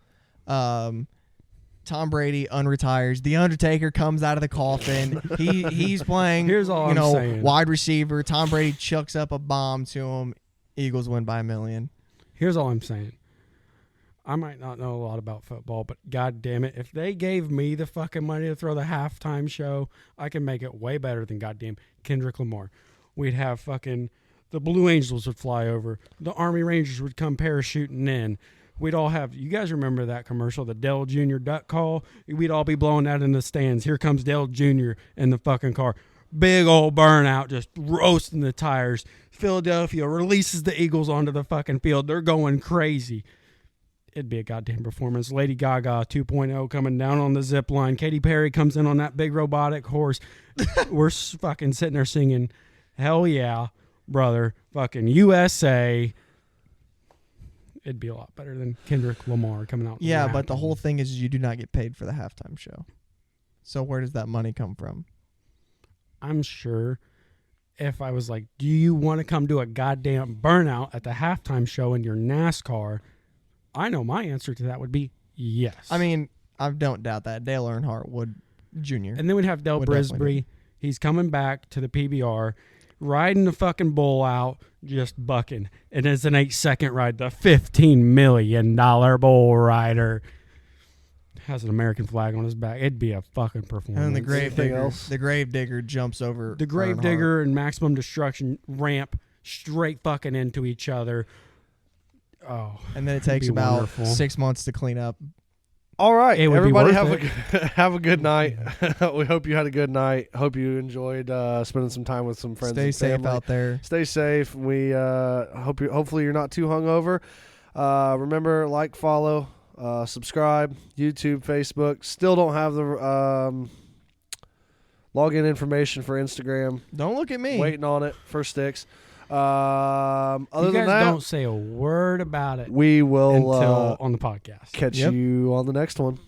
Tom Brady unretires. The Undertaker comes out of the coffin. He's playing. Here's all I'm saying. Wide receiver. Tom Brady chucks up a bomb to him. Eagles win by 1 million. Here's all I'm saying. I might not know a lot about football, but god damn it, if they gave me the fucking money to throw the halftime show, I can make it way better than goddamn Kendrick Lamar. We'd have fucking the Blue Angels would fly over. The Army Rangers would come parachuting in. We'd all have, you guys remember that commercial, the Dale Jr. duck call? We'd all be blowing that in the stands. Here comes Dale Jr. in the fucking car. Big old burnout, just roasting the tires. Philadelphia releases the Eagles onto the fucking field. They're going crazy. It'd be a goddamn performance. Lady Gaga 2.0 coming down on the zip line. Katy Perry comes in on that big robotic horse. We're fucking sitting there singing, hell yeah, brother, fucking USA. It'd be a lot better than Kendrick Lamar coming out. Yeah, but the whole thing is you do not get paid for the halftime show. So where does that money come from? I'm sure if I was like, do you want to come do a goddamn burnout at the halftime show in your NASCAR? I know my answer to that would be yes. I mean, I don't doubt that Dale Earnhardt would Jr. And then we'd have Del Would definitely Brisby. He's coming back to the PBR, riding the fucking bull out, just bucking. And it's an 8-second ride. The $15 million bull rider has an American flag on his back. It'd be a fucking performance. And Anything the grave digger jumps over The Gravedigger and Maximum Destruction ramp straight fucking into each other. Oh, and then it it'd takes be about wonderful. 6 months to clean up. All right, It would be everybody worth have a good night. We hope you had a good night. Hope you enjoyed spending some time with some friends. Stay and safe family. out there. Stay safe. We hopefully you're not too hungover. Remember, like, follow, subscribe, YouTube, Facebook. Still don't have the login information for Instagram. Don't look at me. Waiting on it for sticks. Other you than guys that, don't say a word about it we will until on the podcast. catch Yep. you on the next one.